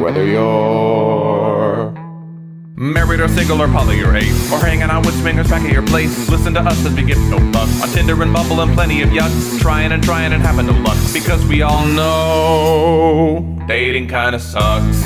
Whether you're married or single or poly or ace, or hanging out with swingers back at your place, listen to us as we give no fuck on Tinder and Bumble and plenty of yucks, trying and having no luck, because we all know dating kinda sucks.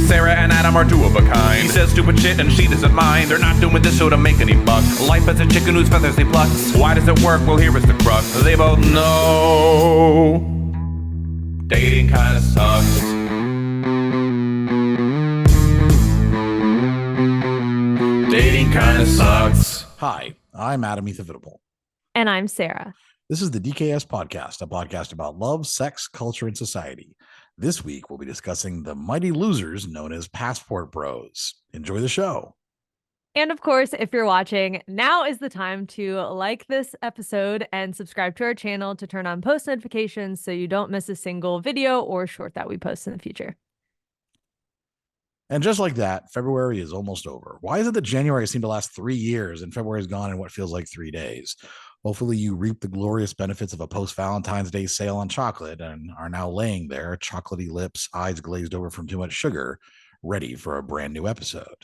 Sarah and Adam are two of a kind. He says stupid shit and she doesn't mind. They're not doing this show to make any buck. Life as a chicken whose feathers they pluck. Why does it work? Well, here is the crux. They both know dating kinda sucks. Dating kinda sucks. Hi, I'm Adam Heath Avitable. And I'm Sarah. This is the DKS Podcast, a podcast about love, sex, culture, and society. This week, we'll be discussing the mighty losers known as passport bros. Enjoy the show. And of course, if you're watching, now is the time to like this episode and subscribe to our channel to turn on post notifications so you don't miss a single video or short that we post in the future. And just like that, February is almost over. Why is it that January seemed to last 3 years and February is gone in what feels like 3 days? Hopefully you reap the glorious benefits of a post-Valentine's Day sale on chocolate and are now laying there, chocolatey lips, eyes glazed over from too much sugar, ready for a brand new episode.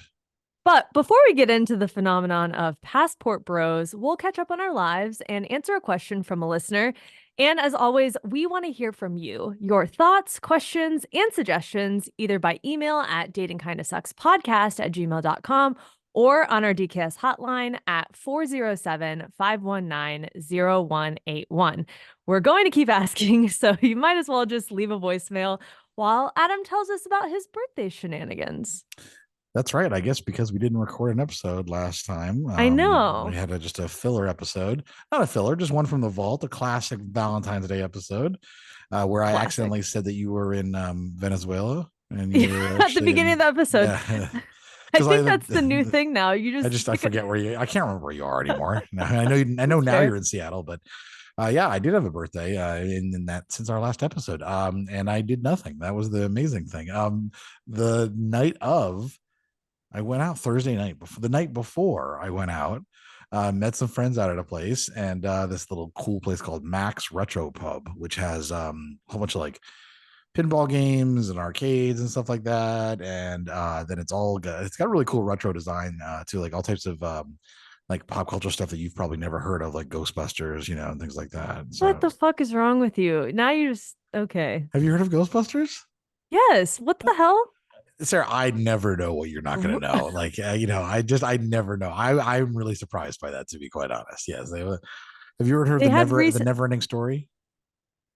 But before we get into the phenomenon of passport bros, we'll catch up on our lives and answer a question from a listener. And as always, we want to hear from you, your thoughts, questions, and suggestions, either by email at datingkindasuckspodcast@gmail.com or on our DKS hotline at 407-519-0181. We're going to keep asking, so you might as well just leave a voicemail while Adam tells us about his birthday shenanigans. That's right. I guess because we didn't record an episode last time. I know. We had just a filler episode. Not a filler, just one from the vault, a classic Valentine's Day episode where I accidentally said that you were in Venezuela. And you were at the beginning of the episode. Yeah. I think that's the new thing now. I forget where I can't remember where you are anymore. I know now you're in Seattle, but yeah, I did have a birthday in that since our last episode. And I did nothing. That was the amazing thing. The night of, I went out Thursday night. The night before I went out, met some friends out at a place, and this little cool place called Max Retro Pub, which has a whole bunch of like pinball games and arcades and stuff like that. And then it's got really cool retro design too, like all types of like pop culture stuff that you've probably never heard of, like Ghostbusters, and things like that. So, what the fuck is wrong with you? Now you're just okay. Have you heard of Ghostbusters? Yes. What the hell? Sarah, I never know what you're not going to know. Like, I never know. I'm really surprised by that, to be quite honest. Yes. Have you ever heard of the Never Ending Story?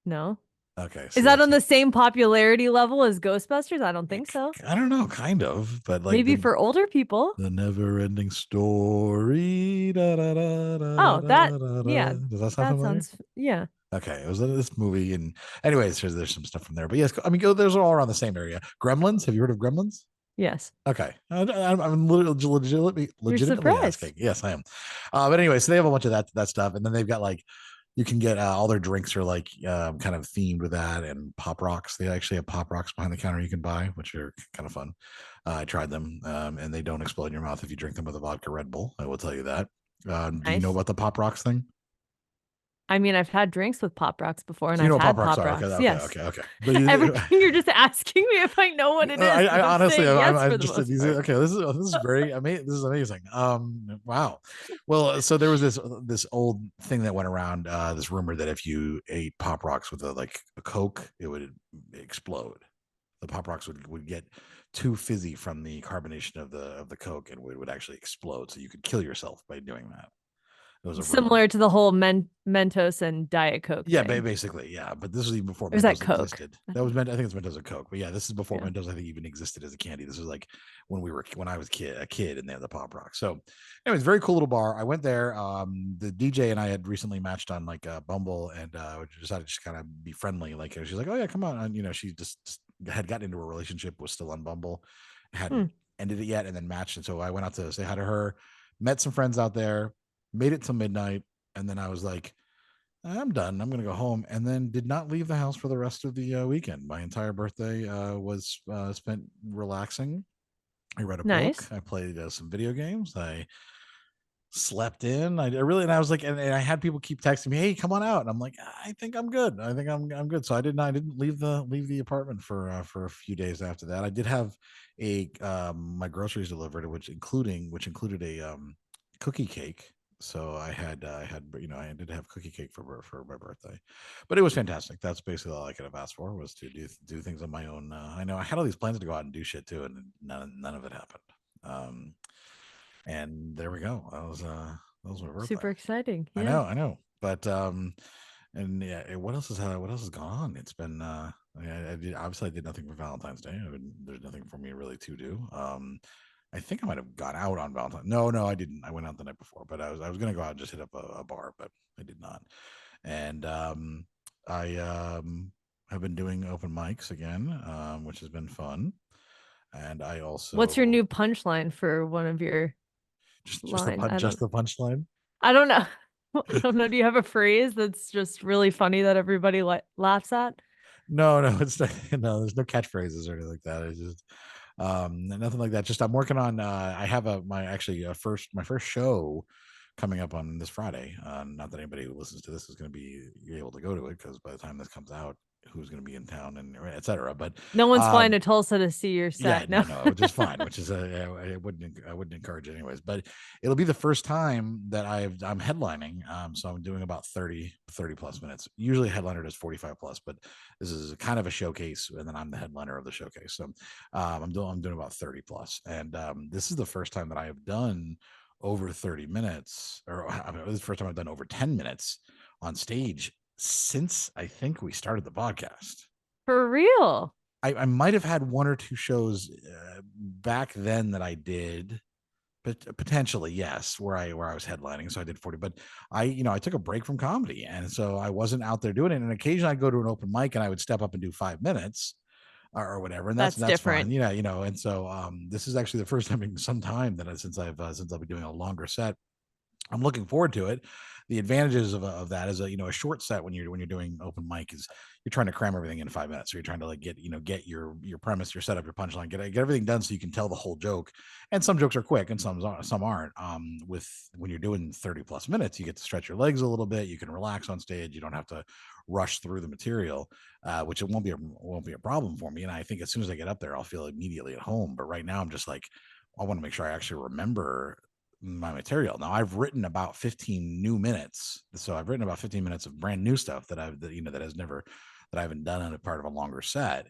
No. Okay. So is that on the same popularity level as Ghostbusters? I don't think so. I don't know, kind of, but like maybe for older people. The Never Ending Story. Da, da, da, da, oh, that yeah. Does that sound familiar? Yeah. Okay, it was this movie, and anyways, there's some stuff from there. But yes, I mean, those are all around the same area. Gremlins. Have you heard of Gremlins? Yes. Okay, I'm legitimately asking. Yes, I am. But anyway, so they have a bunch of that stuff, and then they've got like you can get all their drinks are like kind of themed with that, and pop rocks. They actually have pop rocks behind the counter you can buy, which are kind of fun. I tried them, and they don't explode in your mouth if you drink them with a vodka Red Bull. I will tell you that. Nice. Do you know about the pop rocks thing? I mean, I've had drinks with Pop Rocks before, and so I've had Pop Rocks. Yes. Okay. Everything you're just asking me if I know what it is. I honestly, I'm just okay. This is very amazing. This is amazing. Wow. Well, so there was this old thing that went around. This rumor that if you ate Pop Rocks with a Coke, it would explode. The Pop Rocks would get too fizzy from the carbonation of the Coke, and would actually explode. So you could kill yourself by doing that. Similar to the whole Mentos and Diet Coke. Yeah, thing. Basically, yeah. But this was even before Mentos that Coke existed. That was I think it's Mentos and Coke. But yeah, this is before Mentos I think even existed as a candy. This was like when I was a kid, and they had the Pop Rock. So, anyways, very cool little bar. I went there. The DJ and I had recently matched on like Bumble, and decided to just kind of be friendly. Like she's like, "Oh yeah, come on," and she just had gotten into a relationship, was still on Bumble, hadn't ended it yet, and then matched. And so I went out to say hi to her, met some friends out there. Made it till midnight, and then I was like, I'm done. I'm going to go home, and then did not leave the house for the rest of the weekend. My entire birthday was spent relaxing. I read a book. I played some video games. I slept in. I really, and I was like, and I had people keep texting me, "Hey, come on out," and I'm like, I think I'm good. I think I'm good. So I didn't leave the apartment for a few days after that. I did have my groceries delivered, which included a cookie cake. So I had I did have cookie cake for my birthday, but it was fantastic. That's basically all I could have asked for, was to do things on my own. I know I had all these plans to go out and do shit too, and none of it happened. And there we go. That was my birthday. Super exciting. I Yeah. know. But and yeah, what else has gone on? It's been obviously I did nothing for Valentine's Day. There's nothing for me really to do. I think I might have gone out on Valentine's. No, I didn't. I went out the night before, but I was gonna go out and just hit up a bar, but I did not. And I have been doing open mics again, which has been fun. And I also, What's your new punchline for one of your just line? the punchline? I don't know. I don't know. Do you have a phrase that's just really funny that everybody laughs at? No, it's not, no, there's no catchphrases or anything like that. It's just nothing like that. Just I'm working on I have my first show coming up on this Friday. Not that anybody who listens to this is going to be able to go to it, because by the time this comes out, who's going to be in town and etc. But No one's flying to Tulsa to see your yeah, set. no, which is fine, which is I wouldn't encourage it anyways. But it'll be the first time that I'm headlining. So I'm doing about 30 plus minutes. Usually a headliner does 45 plus, but this is kind of a showcase, and then I'm the headliner of the showcase. So I'm doing about 30 plus, and this is the first time that I have done over 30 minutes, or this is the first time I've done over 10 minutes on stage since I think we started the podcast. For real? I might have had one or two shows back then that I did, but potentially yes, where I was headlining. So I did 40, but I took a break from comedy, and so I wasn't out there doing it. And occasionally I'd go to an open mic and I would step up and do 5 minutes or whatever, and that's different. fine. Yeah, and so this is actually the first time in some time that since I've been doing a longer set. I'm looking forward to it. The advantages of that is a short set when you're doing open mic is you're trying to cram everything in 5 minutes. So you're trying to like get your premise, your setup, your punchline, get everything done so you can tell the whole joke. And some jokes are quick and some aren't. With when you're doing 30 plus minutes, you get to stretch your legs a little bit. You can relax on stage. You don't have to rush through the material, which it won't be a problem for me. And I think as soon as I get up there, I'll feel immediately at home. But right now, I'm just like, I want to make sure I actually remember my material. Now I've written about 15 new minutes. So I've written about 15 minutes of brand new stuff that I haven't done on a part of a longer set.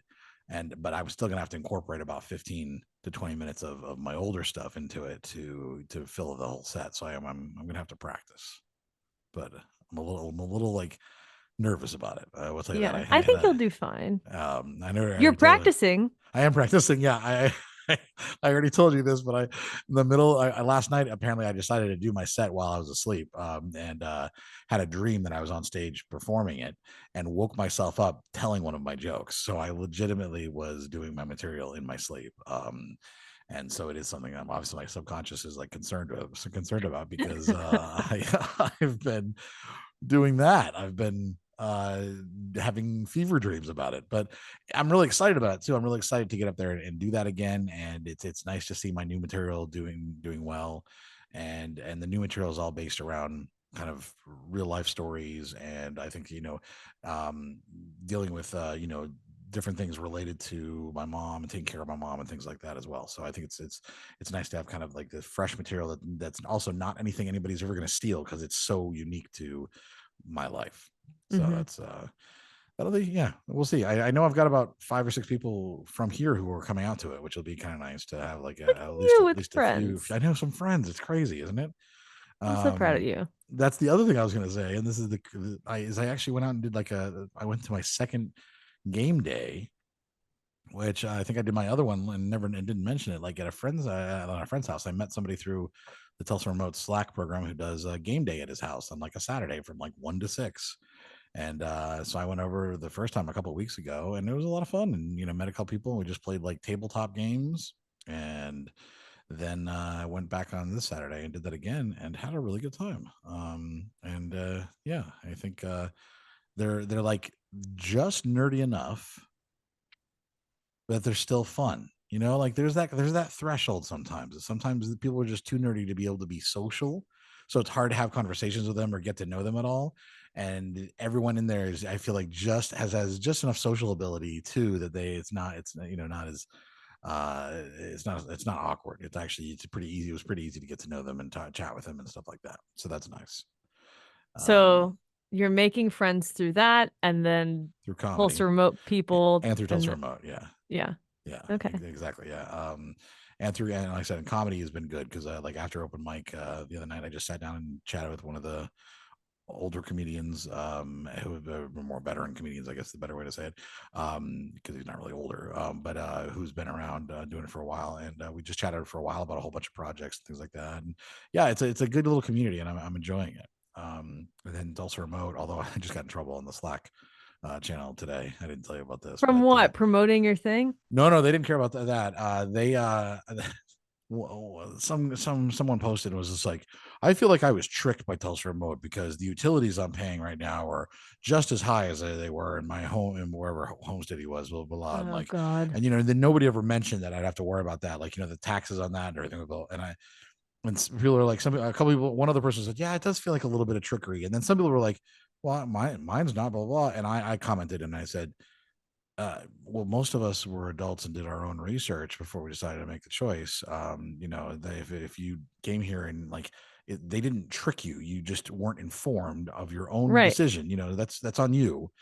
But I was still gonna have to incorporate about 15 to 20 minutes of my older stuff into it to fill the whole set. So I'm gonna have to practice, but I'm a little like nervous about it. I will tell you that. I think you'll do fine. I know you're practicing. I am practicing. Yeah. I already told you this, but last night, apparently I decided to do my set while I was asleep, and had a dream that I was on stage performing it and woke myself up telling one of my jokes. So I legitimately was doing my material in my sleep. And so it is something I'm obviously my subconscious is like concerned about because I've been doing that. I've been having fever dreams about it, but I'm really excited about it too. I'm really excited to get up there and do that again. And it's nice to see my new material doing well. And the new material is all based around kind of real life stories. And I think, dealing with, different things related to my mom and taking care of my mom and things like that as well. So I think it's nice to have kind of like this fresh material that's also not anything anybody's ever going to steal because it's so unique to my life. So that's that'll be, yeah, we'll see. I know I've got about 5 or 6 people from here who are coming out to it, which will be kind of nice to have like at least friends. a few. I know some friends. It's crazy, isn't it? I'm so proud of you. That's the other thing I was going to say, and this is I actually went out and did I went to my second game day, which I think I did my other one and didn't mention it. Like at a friend's house, I met somebody through the Tulsa Remote Slack program who does a game day at his house on like a Saturday from like 1 to 6. And so I went over the first time a couple of weeks ago, and it was a lot of fun. And met a couple people. And we just played like tabletop games, and then I went back on this Saturday and did that again, and had a really good time. Yeah, I think they're like just nerdy enough, but they're still fun. Like there's that threshold sometimes. Sometimes people are just too nerdy to be able to be social. so it's hard to have conversations with them or get to know them at all. And everyone in there is, I feel like, just has just enough social ability too that it's not as it's not awkward. It's pretty easy. It was pretty easy to get to know them and chat with them and stuff like that. So that's nice. So you're making friends through that, and then through comedy, Tulsa Remote people, and through Tulsa Remote. Yeah. Okay. Exactly. Yeah. And like I said, comedy has been good because like after open mic the other night, I just sat down and chatted with one of the older comedians who are more veteran comedians, I guess the better way to say it, because he's not really older, but who's been around doing it for a while, and we just chatted for a while about a whole bunch of projects and things like that. And yeah, it's a good little community, and I'm enjoying it. And then Tulsa Remote, although I just got in trouble on the Slack channel today. I didn't tell you about this. From what? Promoting your thing? No, they didn't care about that. They someone posted and was just like, I feel like I was tricked by Tulsa Remote because the utilities I'm paying right now are just as high as they were in my home and wherever home city was. Blah, blah, blah. Oh, like, God. and then nobody ever mentioned that I'd have to worry about that, like the taxes on that and everything would go. And people are like, a couple people, one other person said, yeah, it does feel like a little bit of trickery. And then some people were like, well, mine's not, blah, blah, blah. And I commented and I said, well, most of us were adults and did our own research before we decided to make the choice. If you came here and they didn't trick you, you just weren't informed of your own decision. That's on you.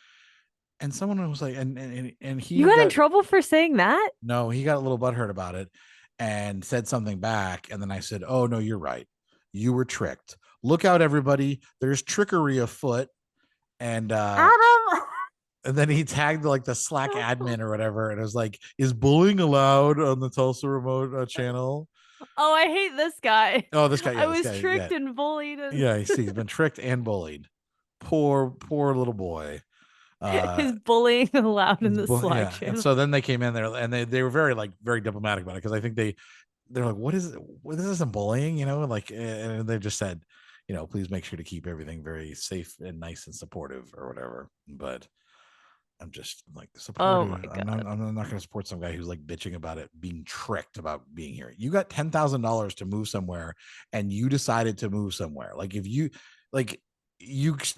And someone was like, and he got in trouble for saying that? No, he got a little butthurt about it and said something back. And then I said, oh no, you're right. You were tricked. Look out, everybody. There's trickery afoot. And Adam. And then he tagged like the Slack admin or whatever, and it was like, "Is bullying allowed on the Tulsa Remote channel?" Oh, I hate this guy. Oh, this guy. Yeah, I was tricked and bullied. Yeah, he's been tricked and bullied. Poor little boy. Is bullying allowed in the Slack channel? And so then they came in there, and they were very diplomatic about it because I think they're like, "What is it? This isn't bullying," and they just said, please make sure to keep everything very safe and nice and supportive or whatever. But I'm just like supportive. Oh my God. I'm not going to support some guy who's like bitching about it, being tricked about being here. You got $10,000 to move somewhere, and you decided to move somewhere. Like if you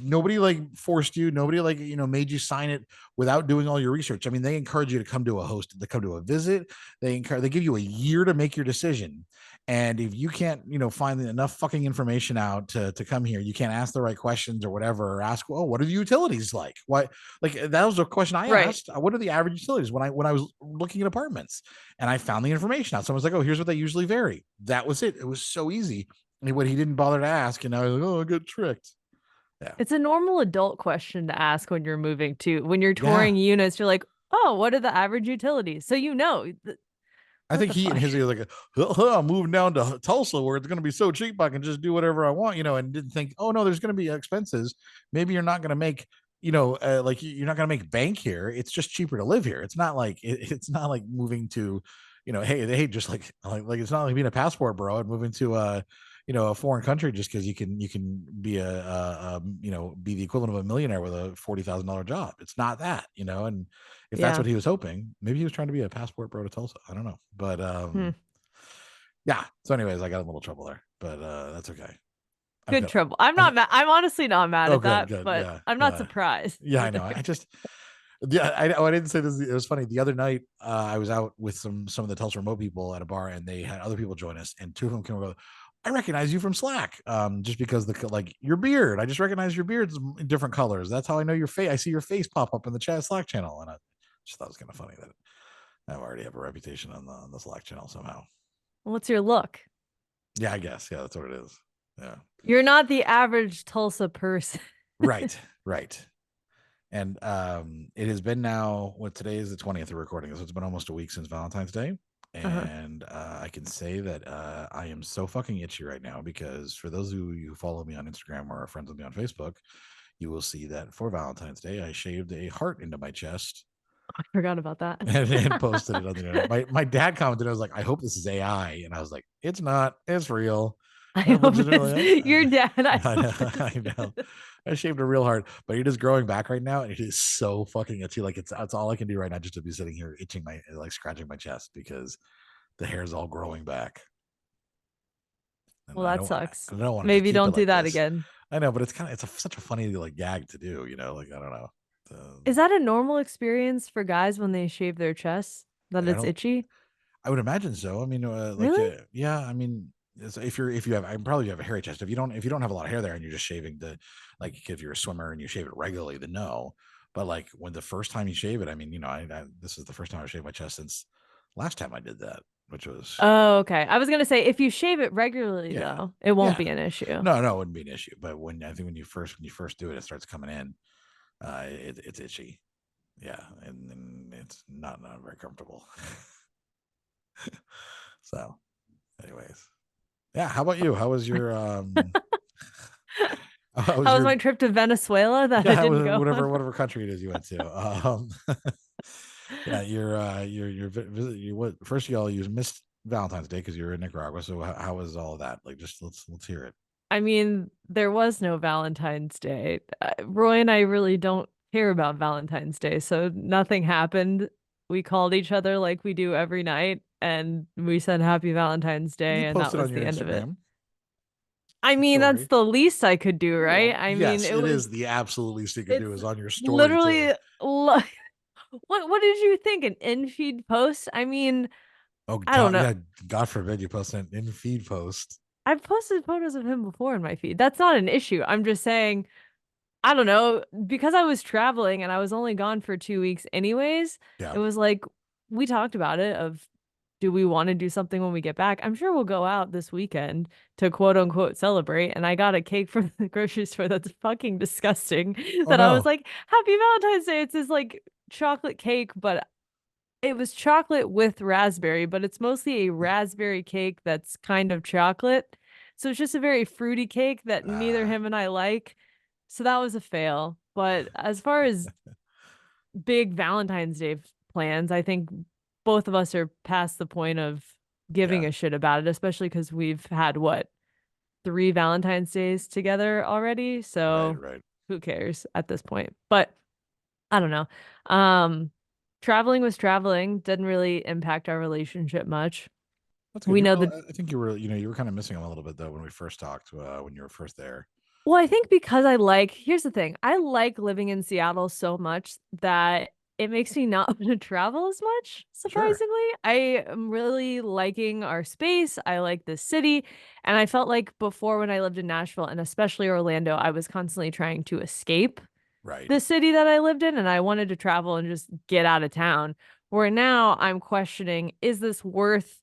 nobody forced you, nobody made you sign it without doing all your research. I mean, they encourage you to come to a visit. They give you a year to make your decision. And if you can't, find enough fucking information out to come here, you can't ask the right questions or whatever, or ask, oh, what are the utilities like? What, that was a question I asked. What are the average utilities when I was looking at apartments? And I found the information out. Someone's like, oh, here's what they usually vary. That was it. It was so easy. And what he didn't bother to ask, and I was like, oh, I got tricked. Yeah. It's a normal adult question to ask when you're moving to, when you're touring units, you're like, oh, what are the average utilities? So I think he and his was like, I'm moving down to Tulsa where it's going to be so cheap I can just do whatever I want, and didn't think, oh no, there's going to be expenses. Maybe you're not going to make, you're not going to make bank here. It's just cheaper to live here. It's not like it's not like moving to, hey, just like it's not like being a passport bro and moving to a foreign country just because you can be be the equivalent of a millionaire with a $40,000 job. It's not that, and if that's what he was hoping, maybe he was trying to be a passport bro to Tulsa. I don't know, but yeah. So, anyways, I got in a little trouble there, but that's okay. Good trouble. I'm not mad. I'm honestly not mad at that, good. but Yeah, I'm not surprised. Yeah, I know. I just. Yeah, I didn't say this. It was funny. The other night, I was out with some of the Tulsa Remote people at a bar, and they had other people join us, and two of them came over. I recognize you from Slack, just because your beard. I just recognize your beard's in different colors. That's how I know your face. I see your face pop up in the chat Slack channel, and I just thought it was kind of funny that I already have a reputation on the Slack channel somehow. What's your look? Yeah, I guess. Yeah, that's what it is. Yeah, you're not the average Tulsa person. Right. And it has been now, today is the 20th of recording, so it's been almost a week since Valentine's Day. And I can say that I am so fucking itchy right now because for those of you who follow me on Instagram or are friends with me on Facebook, you will see that for Valentine's Day, I shaved a heart into my chest. I forgot about that. and posted it on the internet. My dad commented, I was like, I hope this is AI. And I was like, it's not, it's real. I hope your dad. I know. I shaved a real heart, but it is growing back right now, and it is so fucking itchy. Like it's all I can do right now, just to be sitting here itching scratching my chest because the hair is all growing back. And Well, I that don't, sucks. I don't want to just Maybe keep it don't do like that this. again. I know, but it's such a funny like gag to do, like I don't know. Is that a normal experience for guys when they shave their chests? That I it's don't. itchy? I would imagine so. I mean, Really? yeah. I mean, if you have, I probably you have a hairy chest. If you don't have a lot of hair there and you're just shaving like if you're a swimmer and you shave it regularly, then no. But like when the first time you shave it, I mean, this is the first time I shaved my chest since last time I did that, which was Oh, okay. I was gonna say if you shave it regularly yeah, though, it won't yeah. be an issue. No, it wouldn't be an issue. But I think when you first do it, it starts coming in. It's itchy. Yeah, and it's not very comfortable. So, anyways, yeah. How about you? How was your how was How was your my trip to Venezuela that yeah, I how didn't was go on? whatever country it is you went to? Yeah, your visit. First of all, you missed Valentine's Day because you were in Nicaragua. So how was all of that? Like, just let's hear it. I mean, there was no Valentine's Day. Roy and I really don't care about Valentine's Day, so nothing happened. We called each other like we do every night, and we said Happy Valentine's You Day, and that posted was on your the end of it. Instagram I mean, that's story. the least I could do, right? Well, I mean, yes, it it was, is the absolute least you could do it's is on your story too. literally, lo- what did you think? An in-feed post? I mean, Oh I don't God, know. yeah, God forbid you post an in feed post. I've posted photos of him before in my feed. That's not an issue. I'm just saying, I don't know, because I was traveling and I was only gone for 2 weeks anyways, Yeah, it was like we talked about it of do we want to do something when we get back? I'm sure we'll go out this weekend to quote unquote celebrate. And I got a cake from the grocery store that's fucking disgusting oh that I was no. like, Happy Valentine's Day. It's this like chocolate cake, but it was chocolate with raspberry, but it's mostly a raspberry cake that's kind of chocolate. So it's just a very fruity cake that neither Ah, him and I like. So that was a fail. But as far as big Valentine's Day plans, I think both of us are past the point of giving yeah, a shit about it, especially because we've had what, 3 Valentine's Days together already. right, So right. who cares at this point? But I don't know. Um, Traveling was traveling, didn't really impact our relationship much. That's good. We know Well, that. I think you were kind of missing him a little bit though when we first talked when you were first there. Well, I think because here's the thing, I like living in Seattle so much that it makes me not want to travel as much, Sure. surprisingly. I am really liking our space. I like the city. And I felt like before when I lived in Nashville and especially Orlando, I was constantly trying to escape Right. the city that I lived in and I wanted to travel and just get out of town. Where now I'm questioning, is this worth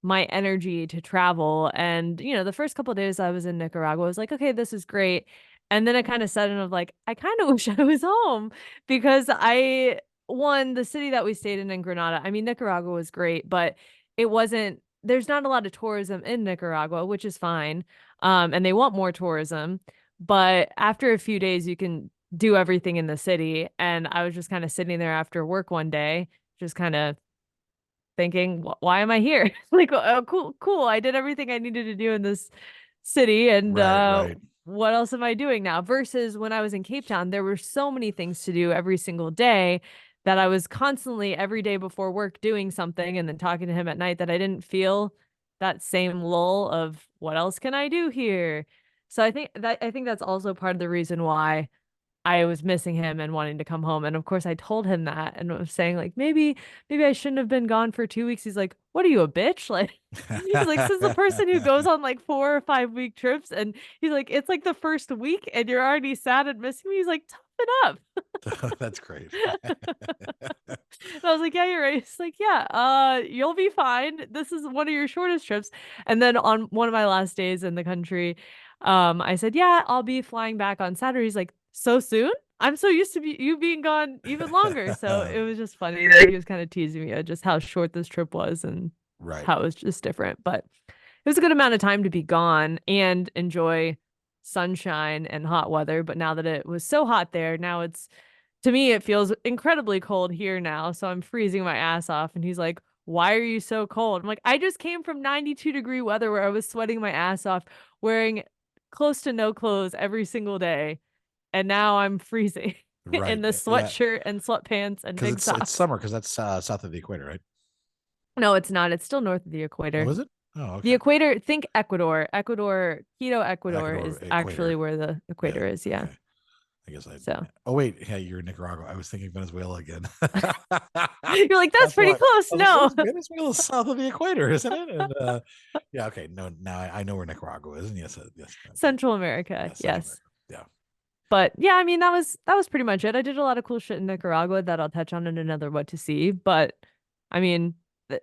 my energy to travel? And, the first couple of days I was in Nicaragua, I was like, okay, this is great. And then it kind of set in of like, I kind of wish I was home because the city that we stayed in Granada, I mean, Nicaragua was great, but there's not a lot of tourism in Nicaragua, which is fine. And they want more tourism. But after a few days, you can do everything in the city. And I was just kind of sitting there after work one day, just kind of thinking, why am I here? Like, oh, cool, cool. I did everything I needed to do in this city. And Right, right. what else am I doing now? Versus when I was in Cape Town, there were so many things to do every single day that I was constantly every day before work doing something and then talking to him at night that I didn't feel that same lull of what else can I do here? So I think that's also part of the reason why I was missing him and wanting to come home. And of course I told him that and was saying like maybe I shouldn't have been gone for 2 weeks. He's like, "What are you, a bitch?" Like he's like, "This is the person who goes on like 4 or 5 week trips." And he's like, "It's like the first week and you're already sad and missing me." He's like, "Toughen up." That's great. And I was like, "Yeah, you're right." It's like, "Yeah, you'll be fine. This is one of your shortest trips." And then on one of my last days in the country, I said, "Yeah, I'll be flying back on Saturday." He's like, "So soon? I'm so used to you being gone even longer." So it was just funny that he was kind of teasing me at just how short this trip was and Right. how it was just different. But it was a good amount of time to be gone and enjoy sunshine and hot weather. But now that it was so hot there, now to me, it feels incredibly cold here now. So I'm freezing my ass off. And he's like, "Why are you so cold?" I'm like, "I just came from 92-degree weather where I was sweating my ass off, wearing close to no clothes every single day. And now I'm freezing in Right. the Yeah. sweatshirt and sweatpants and Because big it's socks." summer because that's south of the equator, right? No, it's not. It's still north of the Oh, equator. is it? Oh, The okay. equator, think Ecuador. Quito, Ecuador Ecuador, is actually equator. where the equator is. Yeah. Okay. I guess I. So Oh wait, yeah, you're in Nicaragua. I was thinking Venezuela again. you're like, that's That's pretty why I close. was like, No. "Where's Venezuela? South of the equator, isn't it?" And yeah, okay, no, now I know where Nicaragua is, and yes, yes, okay, Central America. yeah, Central Yes. America, yeah. But yeah, I mean that was pretty much it. I did a lot of cool shit in Nicaragua that I'll touch on in another what to see. But I mean,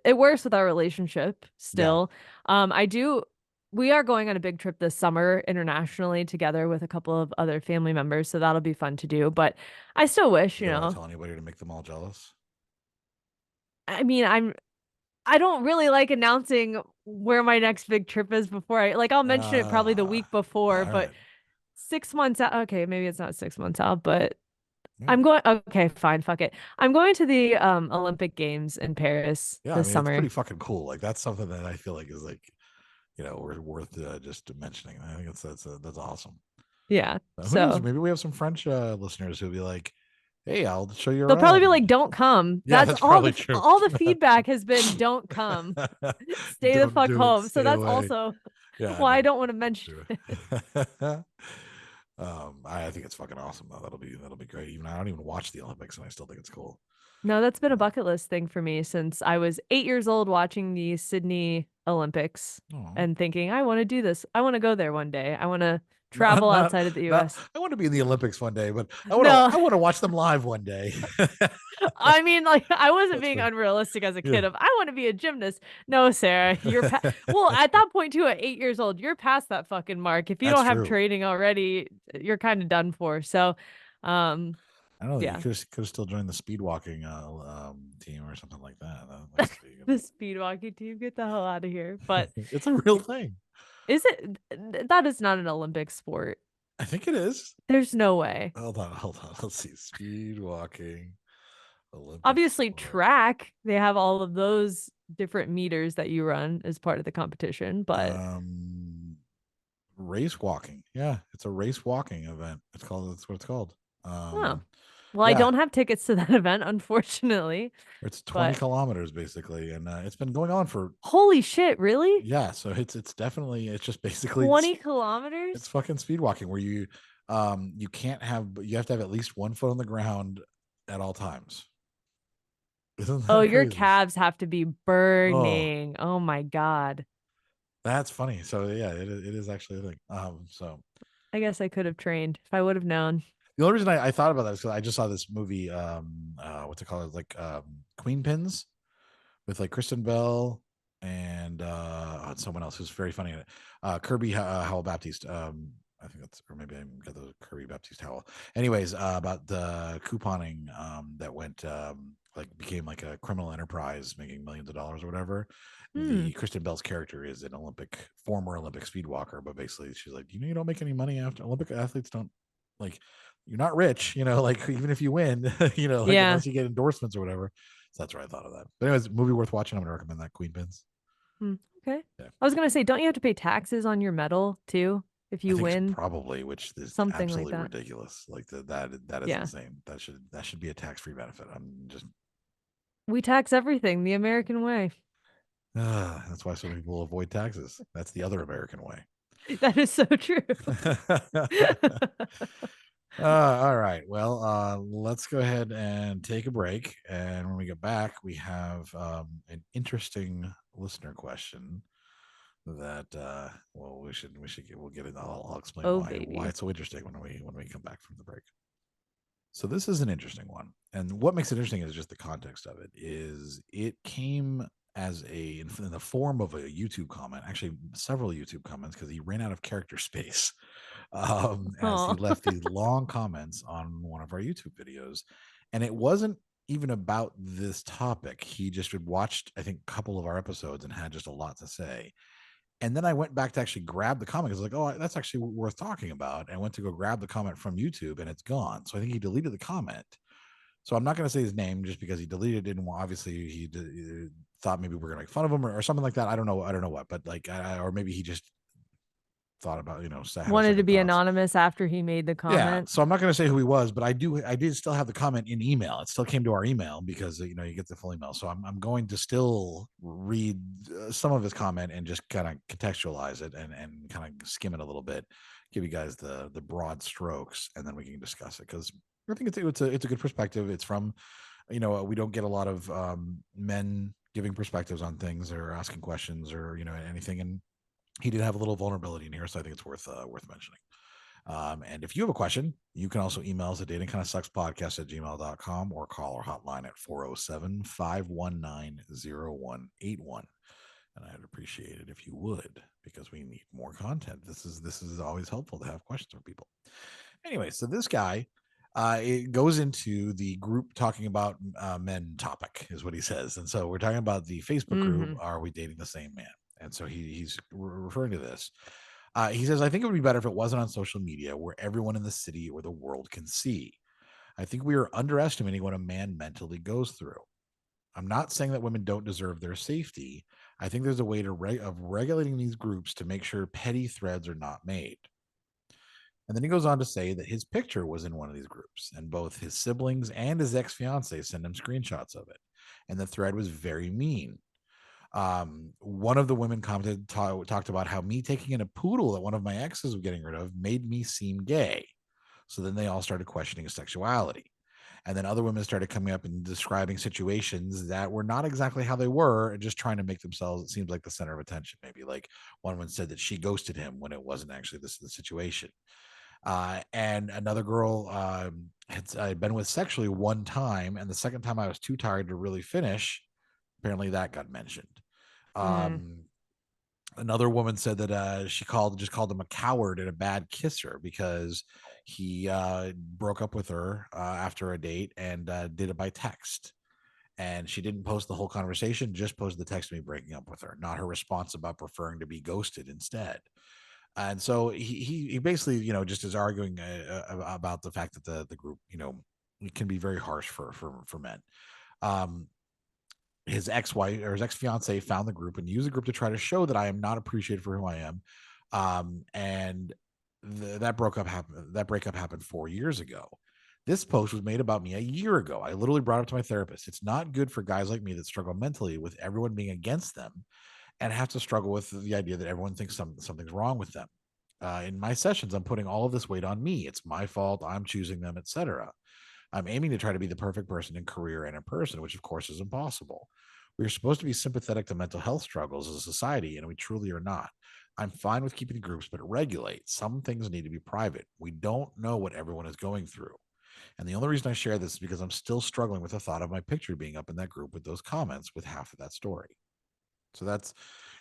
it works with our relationship Yeah. still. I do we are going on a big trip this summer internationally together with a couple of other family members, so that'll be fun to do. But I still wish, You don't want to tell anybody to make them all jealous. I mean, I don't really like announcing where my next big trip is before I'll mention it probably the week before, All but right. 6 months out. Okay, maybe it's not 6 months out, but Yeah. I'm going. Okay, fine, fuck it. I'm going to the Olympic Games in Paris Yeah, I this mean, it's summer. pretty fucking cool. Like that's something that I feel like is like, worth just mentioning. I think that's awesome. Yeah. Who knows? So Maybe we have some French listeners who'll be like, "Hey, I'll show you they'll probably be around." like, "Don't come." Yeah, That's that's probably true. all the feedback has been, "Don't come, stay the Don't fuck do it. home." So Stay that's away. also Yeah, why I no, don't want to don't mention do it. it. I think it's fucking awesome though. That'll be great. Even I don't even watch the Olympics, and I still think it's cool. No, that's been a bucket list thing for me since I was 8 years old watching the Sydney Olympics Oh, and thinking, I want to do this. I want to go there one day. I want to not, travel not, outside of the not. US. I want to be in the Olympics one day, but I want to. No, I want to watch them live one day. I mean, like, I wasn't That's being fair. unrealistic as a Yeah. kid of, I want to be a gymnast. No, Sarah, well, at that point too, at 8 years old, you're past that fucking mark. If you That's don't have true. training already, you're kind of done for. So, um, I don't know. You yeah, could have still joined the speed walking team or something like that. That could be, the speed walking team, get the hell out of here. But it's a real thing. is it, that is not an Olympic sport. I think it is. There's no way. Hold on. Let's see. Speed walking Olympic Obviously, sport. track, they have all of those different meters that you run as part of the competition, but Race walking. Yeah, it's a race walking event. That's what it's called. oh. Well, I Yeah, don't have tickets to that event, unfortunately. it's 20 But kilometers basically, and it's been going on for holy shit, really? yeah. So it's definitely it's just basically 20 it's kilometers? fucking speed walking where you have to have at least one foot on the ground at all times. Isn't Oh, that your crazy? calves have to be Oh, burning. Oh my God. that's funny. So yeah, it is actually a thing. So I guess I could have trained if I would have known. the only reason I thought about that is because I just saw this movie, what's it called? Like Queen Pins with like Kristen Bell and someone else who's very funny in it. Kirby Howell Baptiste. I think that's, or maybe I got the Kirby Baptiste Howell. Anyways, about the couponing that went like became like a criminal enterprise, making millions of dollars or whatever. Hmm. The Kristen Bell's character is an former Olympic speed walker, but basically she's like, you don't make any money after Olympic athletes don't like. You're not rich, like even if you win, like Yeah. unless you get endorsements or whatever. So that's where I thought of that. But anyways, movie worth watching. I'm gonna recommend that. Queen Pins. Hmm. Okay. Yeah. I was gonna say, don't you have to pay taxes on your medal too if I you think win? probably, which is Something like absolutely that. ridiculous. Like that is Yeah. insane. That should be a tax-free benefit. I'm just We tax everything the American way. that's why so many people avoid taxes. That's the other American way. That is so true. All right. Well, let's go ahead and take a break. And when we get back, we have an interesting listener question that well we'll get into. I'll explain Oh, why baby. it's so interesting when we come back from the break. So this is an interesting one, and what makes it interesting is just the context of it. Is it came as in the form of a YouTube comment, actually several YouTube comments, because he ran out of character space as he Aw. left these long comments on one of our YouTube videos, and it wasn't even about this topic. He just had watched, I think, a couple of our episodes and had just a lot to say. And then I went back to actually grab the comment. I was like, oh, that's actually worth talking about. And I went to go grab the comment from YouTube and it's gone. So I think he deleted the comment. So I'm not going to say his name just because he deleted it. And obviously he thought maybe we're going to make fun of him or something like that. I don't know what, but like, or maybe he just thought about, Wanted to second be thoughts. anonymous after he made the Yeah, comment. so I'm not going to say who he was, but I did still have the comment in email. It still came to our email because you get the full email. So I'm going to still read some of his comment and just kind of contextualize it and kind of skim it a little bit, give you guys the broad strokes, and then we can discuss it because I think it's a good perspective. It's from, we don't get a lot of men giving perspectives on things or asking questions or anything, and he did have a little vulnerability in here, so I think it's worth mentioning. And if you have a question, you can also email us at datingkindofsuckspodcast@gmail.com or call our hotline at 407-519-0181. And I'd appreciate it if you would, because we need more content. This is always helpful to have questions from people. Anyway, so this guy, it goes into the group talking about men topic is what he says. And so we're talking about the Facebook group, Are We Dating the Same Man? And so he's referring to this. He says, I think it would be better if it wasn't on social media where everyone in the city or the world can see. I think we are underestimating what a man mentally goes through. I'm not saying that women don't deserve their safety. I think there's a way of regulating these groups to make sure petty threads are not made. And then he goes on to say that his picture was in one of these groups, and both his siblings and his ex-fiance sent him screenshots of it. And the thread was very mean. One of the women commented, talked about how me taking in a poodle that one of my exes was getting rid of made me seem gay. So then they all started questioning his sexuality. And then other women started coming up and describing situations that were not exactly how they were, and just trying to make themselves, it seems like, the center of attention. Maybe like one woman said that she ghosted him when it wasn't actually the situation. And another girl had been with sexually one time, and the second time I was too tired to really finish. Apparently that got mentioned. Another woman said that she called him a coward and a bad kisser because he broke up with her after a date and did it by text. And she didn't post the whole conversation, just posted the text of me breaking up with her, not her response about preferring to be ghosted instead. And so he basically, just is arguing about the fact that the group, it can be very harsh for men. His ex-wife or his ex-fiance found the group and used the group to try to show that I am not appreciated for who I am. And that breakup happened 4 years ago. This post was made about me a year ago. I literally brought it up to my therapist. It's not good for guys like me that struggle mentally with everyone being against them and have to struggle with the idea that everyone thinks something's wrong with them. In my sessions, I'm putting all of this weight on me. It's my fault. I'm choosing them, etc. I'm aiming to try to be the perfect person in career and in person, which of course is impossible. We're supposed to be sympathetic to mental health struggles as a society, and we truly are not. I'm fine with keeping groups, but regulate. Some things need to be private. We don't know what everyone is going through. And the only reason I share this is because I'm still struggling with the thought of my picture being up in that group with those comments with half of that story. So that's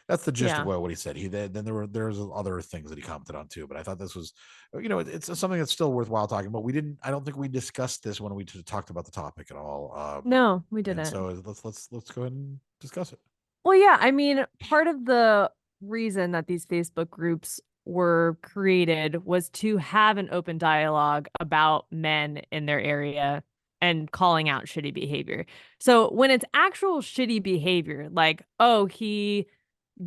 the gist of what he said. Then there's other things that he commented on too, but I thought this was, it's something that's still worthwhile talking about. I don't think we discussed this when we talked about the topic at all. No, we didn't. So let's go ahead and discuss it. Well, yeah, I mean, part of the reason that these Facebook groups were created was to have an open dialogue about men in their area and calling out shitty behavior. So when it's actual shitty behavior, like, oh, he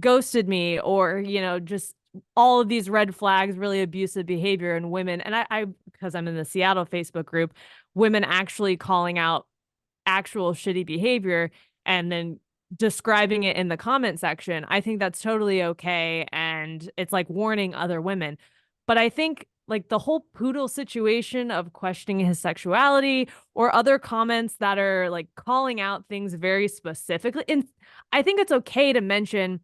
ghosted me, or, just all of these red flags, really abusive behavior in women. And I because I'm in the Seattle Facebook group, women actually calling out actual shitty behavior and then describing it in the comment section, I think that's totally okay. And it's like warning other women. But I think like the whole poodle situation of questioning his sexuality or other comments that are like calling out things very specifically. And I think it's okay to mention,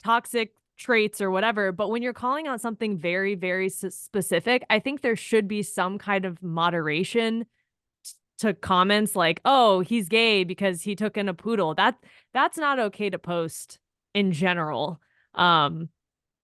toxic traits or whatever. But when you're calling out something very, very specific, I think there should be some kind of moderation to comments like, oh, he's gay because he took in a poodle. That's not okay to post in general. And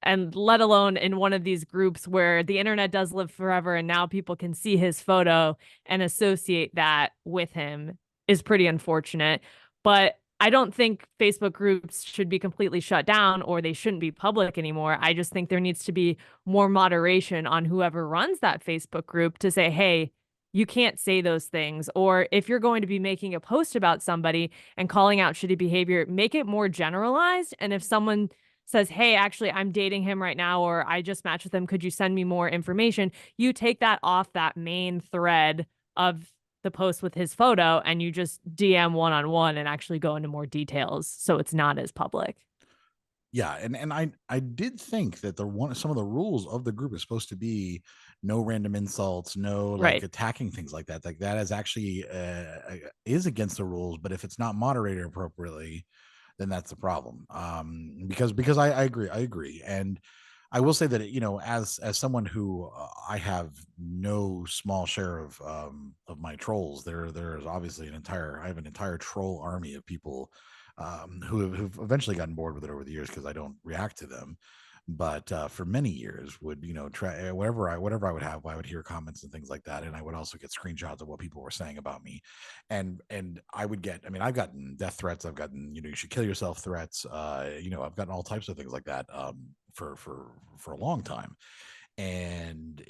let alone in one of these groups where the internet does live forever and now people can see his photo and associate that with him is pretty unfortunate. But I don't think Facebook groups should be completely shut down or they shouldn't be public anymore. I just think there needs to be more moderation on whoever runs that Facebook group to say, hey, you can't say those things. Or if you're going to be making a post about somebody and calling out shitty behavior, make it more generalized. And if someone says, hey, actually, I'm dating him right now, or I just matched with him. Could you send me more information? You take that off that main thread of the post with his photo and you just DM one-on-one and actually go into more details so it's not as public. Yeah, and I did think that some of the rules of the group is supposed to be no random insults, no like Right. attacking things like that. Like that is actually is against the rules. But if it's not moderated appropriately, then that's the problem. Because I agree, and I will say that as someone who I have no small share of my trolls. There's obviously I have an entire troll army of people who've eventually gotten bored with it over the years because I don't react to them. But for many years, would try whatever I would have, I would hear comments and things like that, and I would also get screenshots of what people were saying about me, and I would get. I mean, I've gotten death threats, I've gotten you should kill yourself threats. I've gotten all types of things like that for a long time, and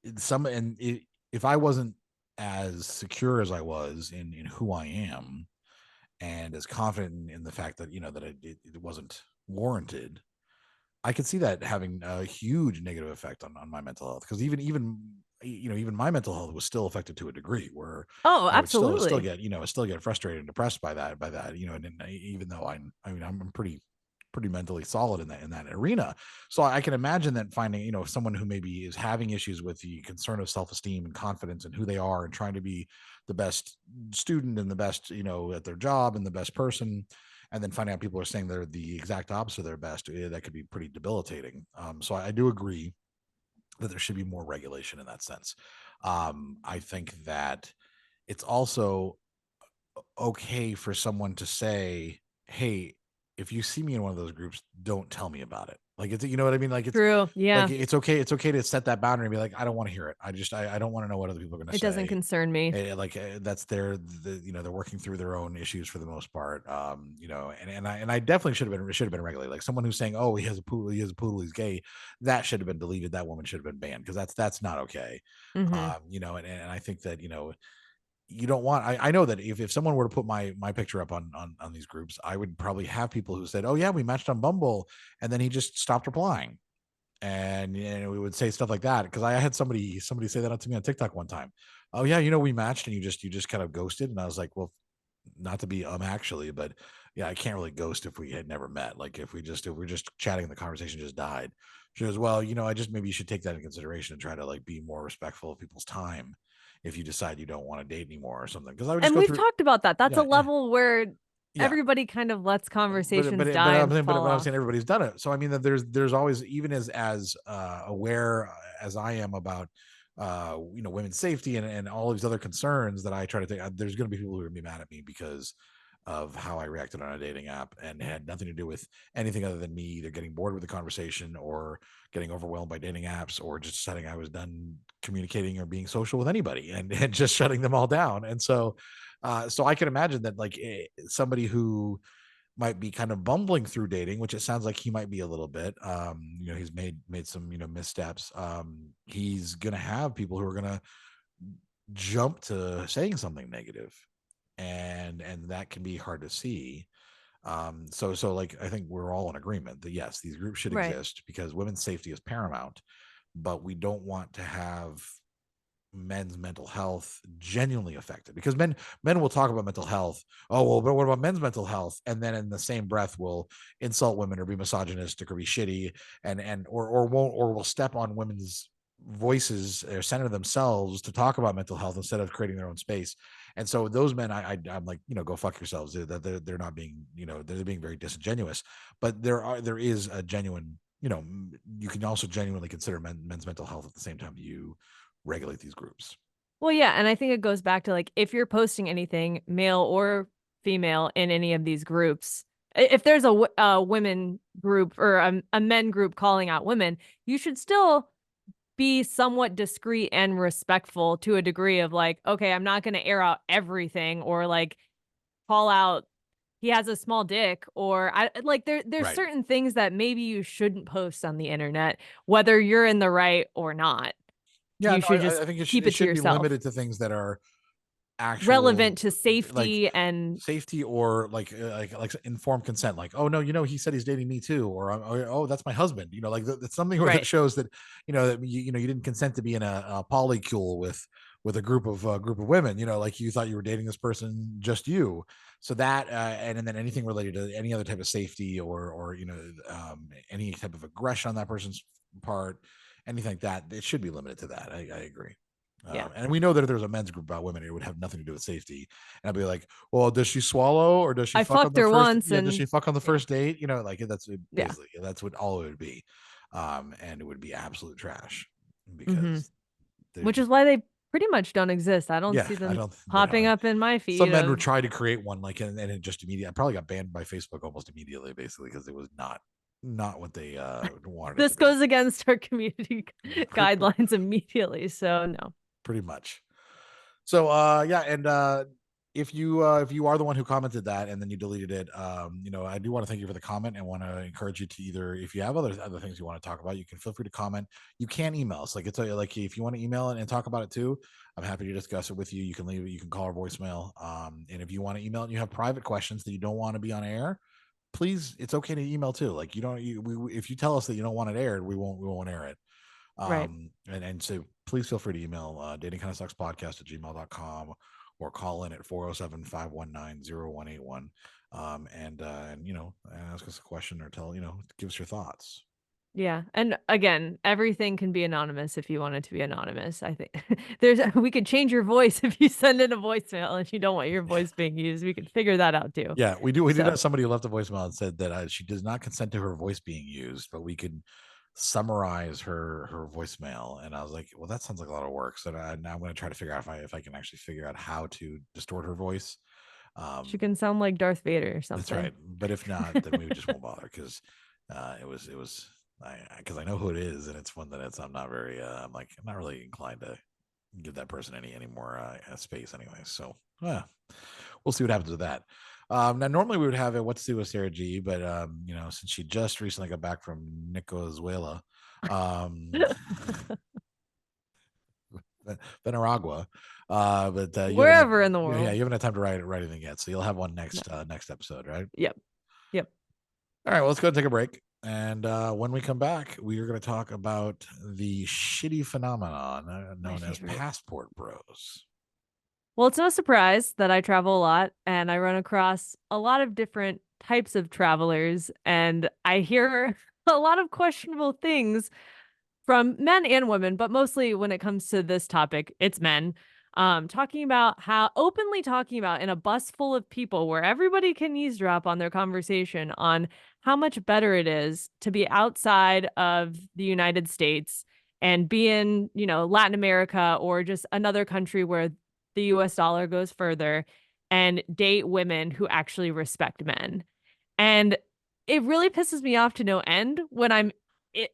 if I wasn't as secure as I was in who I am and as confident in the fact that that it wasn't warranted, I could see that having a huge negative effect on my mental health. Because even my mental health was still affected to a degree where Oh, I would still absolutely. get frustrated and depressed by that and even though I'm pretty mentally solid in that arena. So I can imagine that finding someone who maybe is having issues with the concern of self-esteem and confidence and who they are and trying to be the best student and the best at their job and the best person, and then finding out people are saying they're the exact opposite of their best, that could be pretty debilitating. So I do agree that there should be more regulation in that sense. I think that it's also okay for someone to say, hey, if you see me in one of those groups, don't tell me about it. Like it's what I mean? True. Yeah. It's okay. It's okay to set that boundary and be like, I don't want to hear it. I don't want to know what other people are going to It doesn't say. concern me. That's they're working through their own issues for the most part. And I definitely should have been regulated. Like someone who's saying, oh, he has a poodle, he's gay, that should have been deleted. That woman should have been banned because that's not okay. Hmm. And I think that you don't want. I know that if someone were to put my picture up on these groups, I would probably have people who said, oh yeah, we matched on Bumble, and then he just stopped replying, and we would say stuff like that because I had somebody say that to me on TikTok one time. Oh yeah, we matched and you just kind of ghosted, and I was like, well, not to be actually, but yeah, I can't really ghost if we had never met. Like if we're just chatting and the conversation just died. She goes, well, I just maybe you should take that into consideration and try to like be more respectful of people's time if you decide you don't want to date anymore or something. Because I would just And go we've through. talked about that. That's a Yeah, level where yeah. everybody kind of lets conversations But die and fall I'm off. saying everybody's done it. So I mean that there's always, even as aware as I am about women's safety and all these other concerns that I try to take. There's going to be people who are going to be mad at me because of how I reacted on a dating app, and had nothing to do with anything other than me either getting bored with the conversation or getting overwhelmed by dating apps or just deciding I was done communicating or being social with anybody and just shutting them all down. And so I can imagine that like somebody who might be kind of bumbling through dating, which it sounds like he might be a little bit. He's made some missteps. He's gonna have people who are gonna jump to saying something negative, and that can be hard to see. So like I think we're all in agreement that yes, these groups should Right. exist because women's safety is paramount, but we don't want to have men's mental health genuinely affected, because men will talk about mental health. Oh well, but what about men's mental health? And then in the same breath will insult women or be misogynistic or be shitty or will step on women's voices or center themselves to talk about mental health instead of creating their own space. And so those men, I'm like, go fuck yourselves. They're not being, they're being very disingenuous. But there is a genuine, you can also genuinely consider men's mental health at the same time you regulate these groups. Well, yeah, and I think it goes back to like if you're posting anything, male or female, in any of these groups, if there's a women group or a men group calling out women, you should still be somewhat discreet and respectful to a degree of like, okay, I'm not going to air out everything or like call out he has a small dick or I like there's Right. certain things that maybe you shouldn't post on the internet, whether you're in the right or not. Yeah, You no, should just I think keep it it to should be yourself. limited to things that are actual relevant to like safety and safety, or like informed consent, like, oh no, he said he's dating me too, or oh, that's my husband, like that's something where that right. shows that that you didn't consent to be in a polycule with a group of women, like you thought you were dating this person, just you. So that and then anything related to any other type of safety, or any type of aggression on that person's part, anything like that, it should be limited to that. I agree. Yeah. And we know that if there's a men's group about women, it would have nothing to do with safety. And I'd be like, well, does she swallow, or does she I fuck on fucked the her first? once Yeah, does and she fuck on the yeah. first date? Like that's Yeah. basically that's what all it would be, and it would be absolute trash Mm-hmm. because Which is why they pretty much don't exist. I don't yeah, see I them don't. popping up in my Some feed men would of try to create one, like, and it just immediately. I probably got banned by Facebook almost immediately, basically, because it was not what they wanted. this it to goes against our community be. guidelines immediately. So no. Pretty much. So yeah, and if you are the one who commented that and then you deleted it, I do want to thank you for the comment and want to encourage you to either, if you have other things you want to talk about, you can feel free to comment. You can email us, like, it's like, if you want to email it and talk about it too, I'm happy to discuss it with you. You can leave it, you can call our voicemail, and if you want to email it and you have private questions that you don't want to be on air, please, it's okay to email too. Like, if you tell us that you don't want it aired, we won't air it. Right. And so please feel free to email datingkindofsuckspodcast@gmail.com, or call in at 407-519-0181, and ask us a question, or give us your thoughts. Yeah. And again, everything can be anonymous if you want it to be anonymous. I think we could change your voice if you send in a voicemail and you don't want your voice being used. We could figure that out too. Yeah, we did have somebody who left a voicemail and said that she does not consent to her voice being used, but we could summarize her voicemail. And I was like, well, that sounds like a lot of work. So now I'm going to try to figure out if I can actually figure out how to distort her voice. She can sound like Darth Vader or something. That's right. But if not, then we just won't bother, because it was because I know who it is, and it's one that I'm not very I'm not really inclined to give that person any more space anyway. So we'll see what happens with that. Now, normally we would have What's to Do with Sarah G, but since she just recently got back from Nicaragua, Nicaragua, but wherever in the world. Yeah, you haven't had time to write anything yet, so you'll have one next episode, right? Yep. All right, well, let's go and take a break. And when we come back, we are going to talk about the shitty phenomenon known as passport bros. Well, it's no surprise that I travel a lot and I run across a lot of different types of travelers, and I hear a lot of questionable things from men and women, but mostly when it comes to this topic, it's men. Openly talking about in a bus full of people where everybody can eavesdrop on their conversation on how much better it is to be outside of the United States and be in, Latin America or just another country where the US dollar goes further, and date women who actually respect men. And it really pisses me off to no end when I'm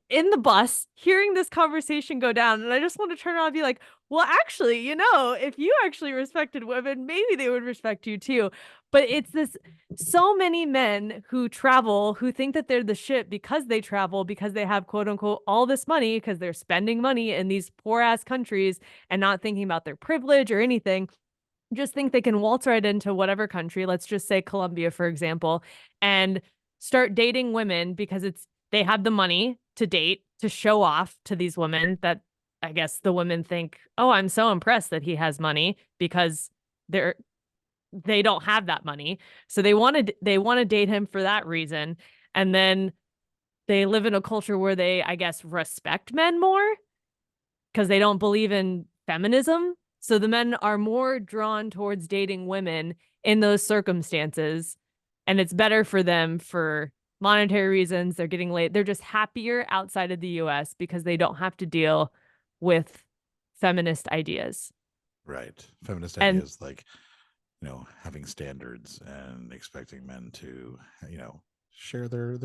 in the bus hearing this conversation go down, and I just want to turn around and be like, well, actually, if you actually respected women, maybe they would respect you too. But it's so many men who travel who think that they're the shit because they travel, because they have quote unquote all this money, because they're spending money in these poor ass countries and not thinking about their privilege or anything. Just think they can waltz right into whatever country, let's just say Colombia, for example, and start dating women because they have the money to date, to show off to these women that I guess the women think, oh, I'm so impressed that he has money, because they don't have that money. So they want to date him for that reason. And then they live in a culture where they, I guess, respect men more because they don't believe in feminism. So the men are more drawn towards dating women in those circumstances, and it's better for them for monetary reasons. They're getting laid. They're just happier outside of the US because they don't have to deal with feminist ideas. Right. Feminist ideas like, having standards and expecting men to, share their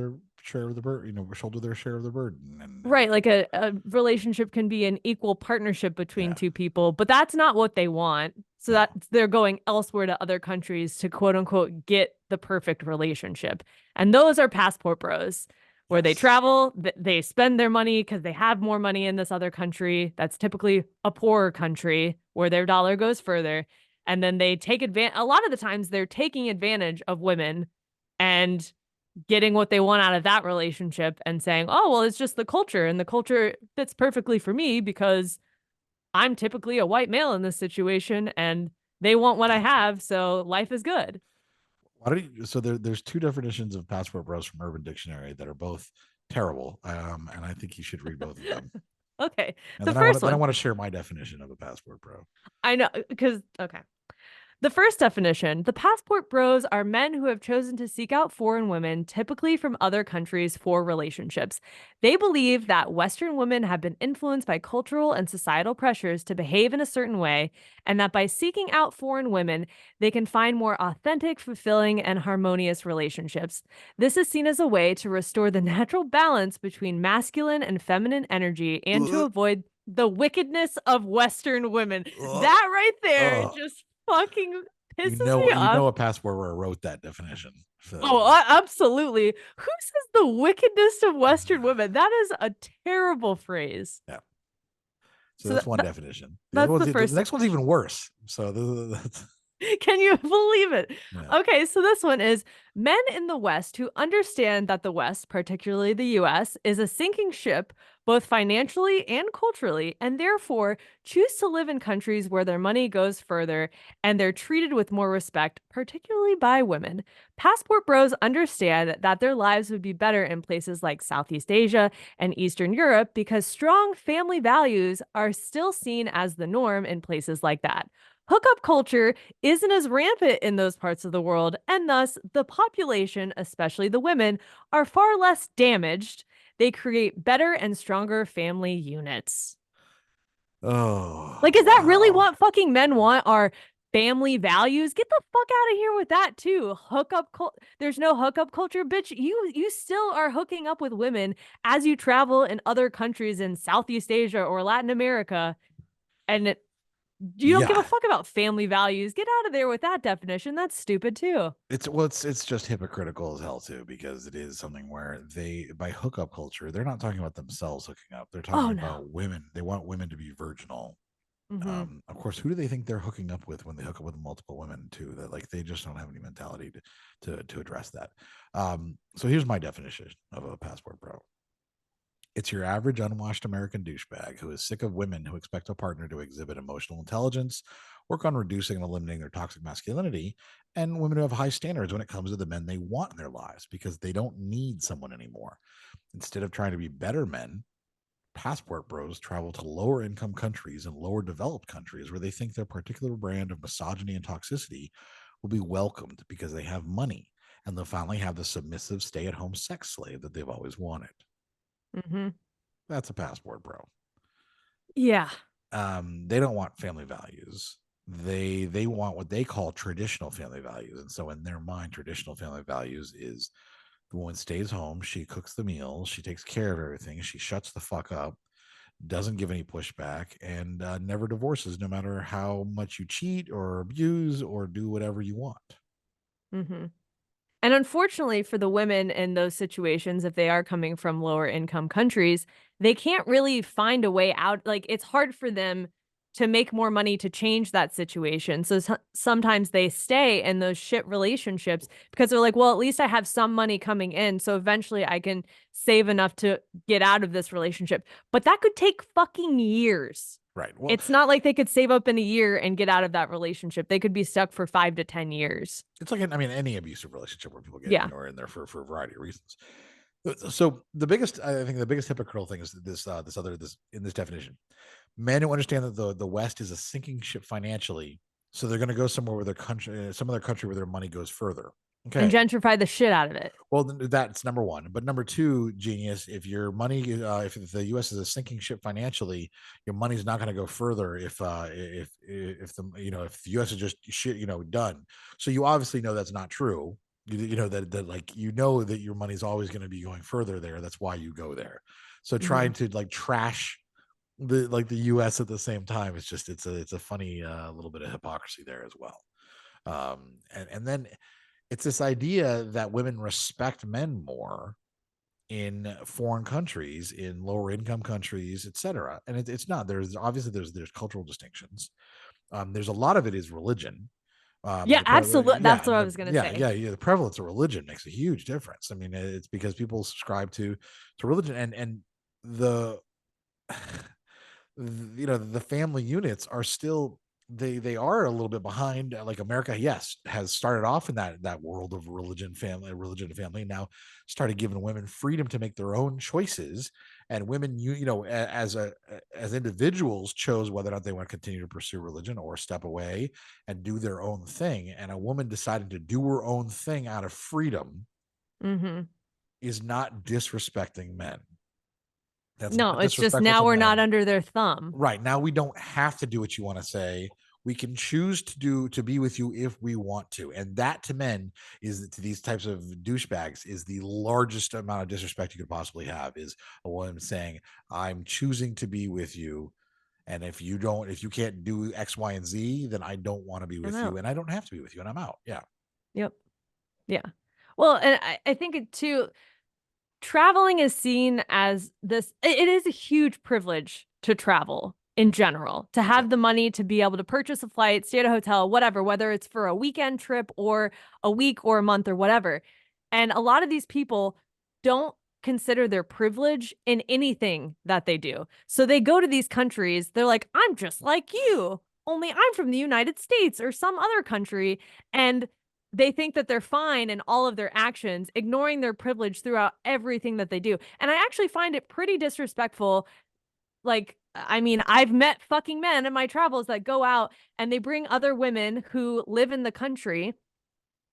share of the burden, shoulder their share of the burden. And right. Like a relationship can be an equal partnership between two people, but that's not what they want. So that they're going elsewhere to other countries to quote unquote get the perfect relationship. And those are passport bros, where they travel, they spend their money because they have more money in this other country. That's typically a poorer country where their dollar goes further. and then they take advantage. A lot of the times they're taking advantage of women and getting what they want out of that relationship and saying, oh, well, it's just the culture, and the culture fits perfectly for me because I'm typically a white male in this situation and they want what I have. So life is good. So there's two definitions of passport bros from Urban Dictionary that are both terrible. And I think you should read both of them. Okay. And The then first I one. want to share my definition of a passport bro. I know, because, okay. The first definition, the passport bros are men who have chosen to seek out foreign women, typically from other countries, for relationships. They believe that Western women have been influenced by cultural and societal pressures to behave in a certain way, and that by seeking out foreign women, they can find more authentic, fulfilling, and harmonious relationships. This is seen as a way to restore the natural balance between masculine and feminine energy and to avoid the wickedness of Western women. That right there just fucking pisses me off. You know a passport where I wrote that definition. Oh, absolutely. Who says the wickedness of Western women? That is a terrible phrase. Yeah. So that's one definition. That's the first. The next one's even worse. So that's... Can you believe it? Yeah. Okay, so this one is men in the West who understand that the West, particularly the US, is a sinking ship, both financially and culturally, and therefore choose to live in countries where their money goes further and they're treated with more respect, particularly by women. Passport bros understand that their lives would be better in places like Southeast Asia and Eastern Europe because strong family values are still seen as the norm in places like that. Hookup culture isn't as rampant in those parts of the world, and thus the population, especially the women, are far less damaged. They create better and stronger family units. Oh, like, is that really what fucking men want? Are family values? Get the fuck out of here with that too. There's no hookup culture, bitch. You still are hooking up with women as you travel in other countries in Southeast Asia or Latin America, and you don't give a fuck about family values. Get out of there with that definition. That's stupid too. It's just hypocritical as hell too, because it is something where by hookup culture, they're not talking about themselves hooking up. They're talking about women. They want women to be virginal. Mm-hmm. Of course, who do they think they're hooking up with when they hook up with multiple women too? That like they just don't have any mentality to address that. So here's my definition of a passport bro. It's your average unwashed American douchebag who is sick of women who expect a partner to exhibit emotional intelligence, work on reducing and eliminating their toxic masculinity, and women who have high standards when it comes to the men they want in their lives because they don't need someone anymore. Instead of trying to be better men, passport bros travel to lower income countries and lower developed countries where they think their particular brand of misogyny and toxicity will be welcomed because they have money and they'll finally have the submissive stay-at-home sex slave that they've always wanted. Mm-hmm. That's a passport bro. Yeah. They don't want family values. They want what they call traditional family values. And so in their mind, traditional family values is the woman stays home, she cooks the meals, she takes care of everything, she shuts the fuck up, doesn't give any pushback, and never divorces no matter how much you cheat or abuse or do whatever you want. Mm-hmm. And unfortunately for the women in those situations, if they are coming from lower income countries, they can't really find a way out. Like, it's hard for them to make more money to change that situation. So sometimes they stay in those shit relationships because they're like, well, at least I have some money coming in. So eventually I can save enough to get out of this relationship. But that could take fucking years. Right. Well, it's not like they could save up in a year and get out of that relationship. They could be stuck for 5 to 10 years. It's like, any abusive relationship where people get are in there for a variety of reasons. So I think the biggest hypocritical thing is this in this definition. Men who understand that the West is a sinking ship financially, so they're going to go somewhere where some other country where their money goes further. Okay. And gentrify the shit out of it. Well, that's number one. But number two, genius, if your money, if the U.S. is a sinking ship financially, your money's not going to go further if the if the U.S. is just shit, done. So you obviously know that's not true. That your money's always going to be going further there. That's why you go there. So trying to trash the U.S. at the same time, it's a funny little bit of hypocrisy there as well. And then it's this idea that women respect men more in foreign countries, in lower income countries, etc. And it's not. There's cultural distinctions. There's a lot of it is religion. Yeah, absolutely. That's what I was going to say. Yeah. The prevalence of religion makes a huge difference. I mean, it's because people subscribe to religion, and the the family units are still they are a little bit behind. Like America, yes, has started off in that world of religion and family, now started giving women freedom to make their own choices, and women as individuals chose whether or not they want to continue to pursue religion or step away and do their own thing. And a woman deciding to do her own thing out of freedom is not disrespecting men. No, it's just now we're not under their thumb. Right. Now we don't have to do what you want to say. We can choose to be with you if we want to. And that to men to these types of douchebags is the largest amount of disrespect you could possibly have, is a woman saying, I'm choosing to be with you. And if you can't do X, Y, and Z, then I don't want to be with you, and I don't have to be with you, and I'm out. Yeah. Yep. Yeah. Well, and I think it too, traveling is seen as this, it is a huge privilege to travel in general, to have the money to be able to purchase a flight, stay at a hotel, whatever, whether it's for a weekend trip or a week or a month or whatever. And a lot of these people don't consider their privilege in anything that they do. So they go to these countries, they're like, I'm just like you, only I'm from the United States or some other country. And they think that they're fine in all of their actions, ignoring their privilege throughout everything that they do. And I actually find it pretty disrespectful. Like, I mean, I've met fucking men in my travels that go out and they bring other women who live in the country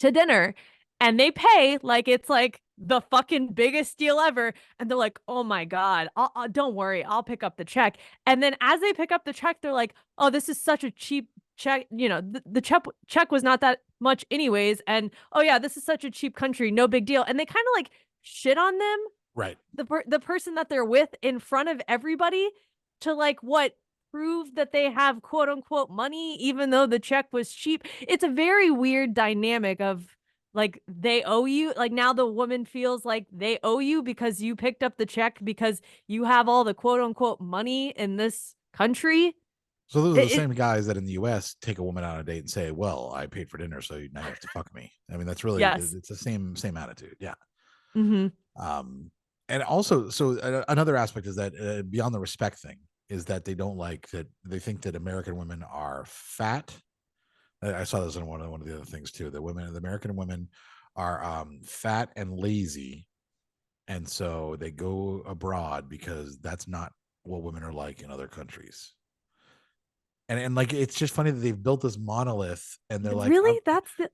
to dinner, and they pay like it's like the fucking biggest deal ever. And they're like, oh my God, don't worry, I'll pick up the check. And then as they pick up the check, they're like, oh, this is such a cheap check. You know, the check was not that much anyways. And oh yeah, this is such a cheap country, no big deal. And they kind of like shit on them. Right. The person that they're with in front of everybody to like prove that they have quote unquote money, even though the check was cheap. It's a very weird dynamic of like, they owe you. Like now the woman feels like they owe you because you picked up the check because you have all the quote unquote money in this country. So those are the same guys that in the US take a woman on a date and say, well, I paid for dinner, so now you have to fuck me. I mean, that's really, it's the same attitude. Yeah. And also, so another aspect is that beyond the respect thing is that they don't like that. They think that American women are fat. I saw this in one of the other things too. The American women are fat and lazy, and so they go abroad because that's not what women are like in other countries. And like, it's just funny that they've built this monolith, and they're like, really,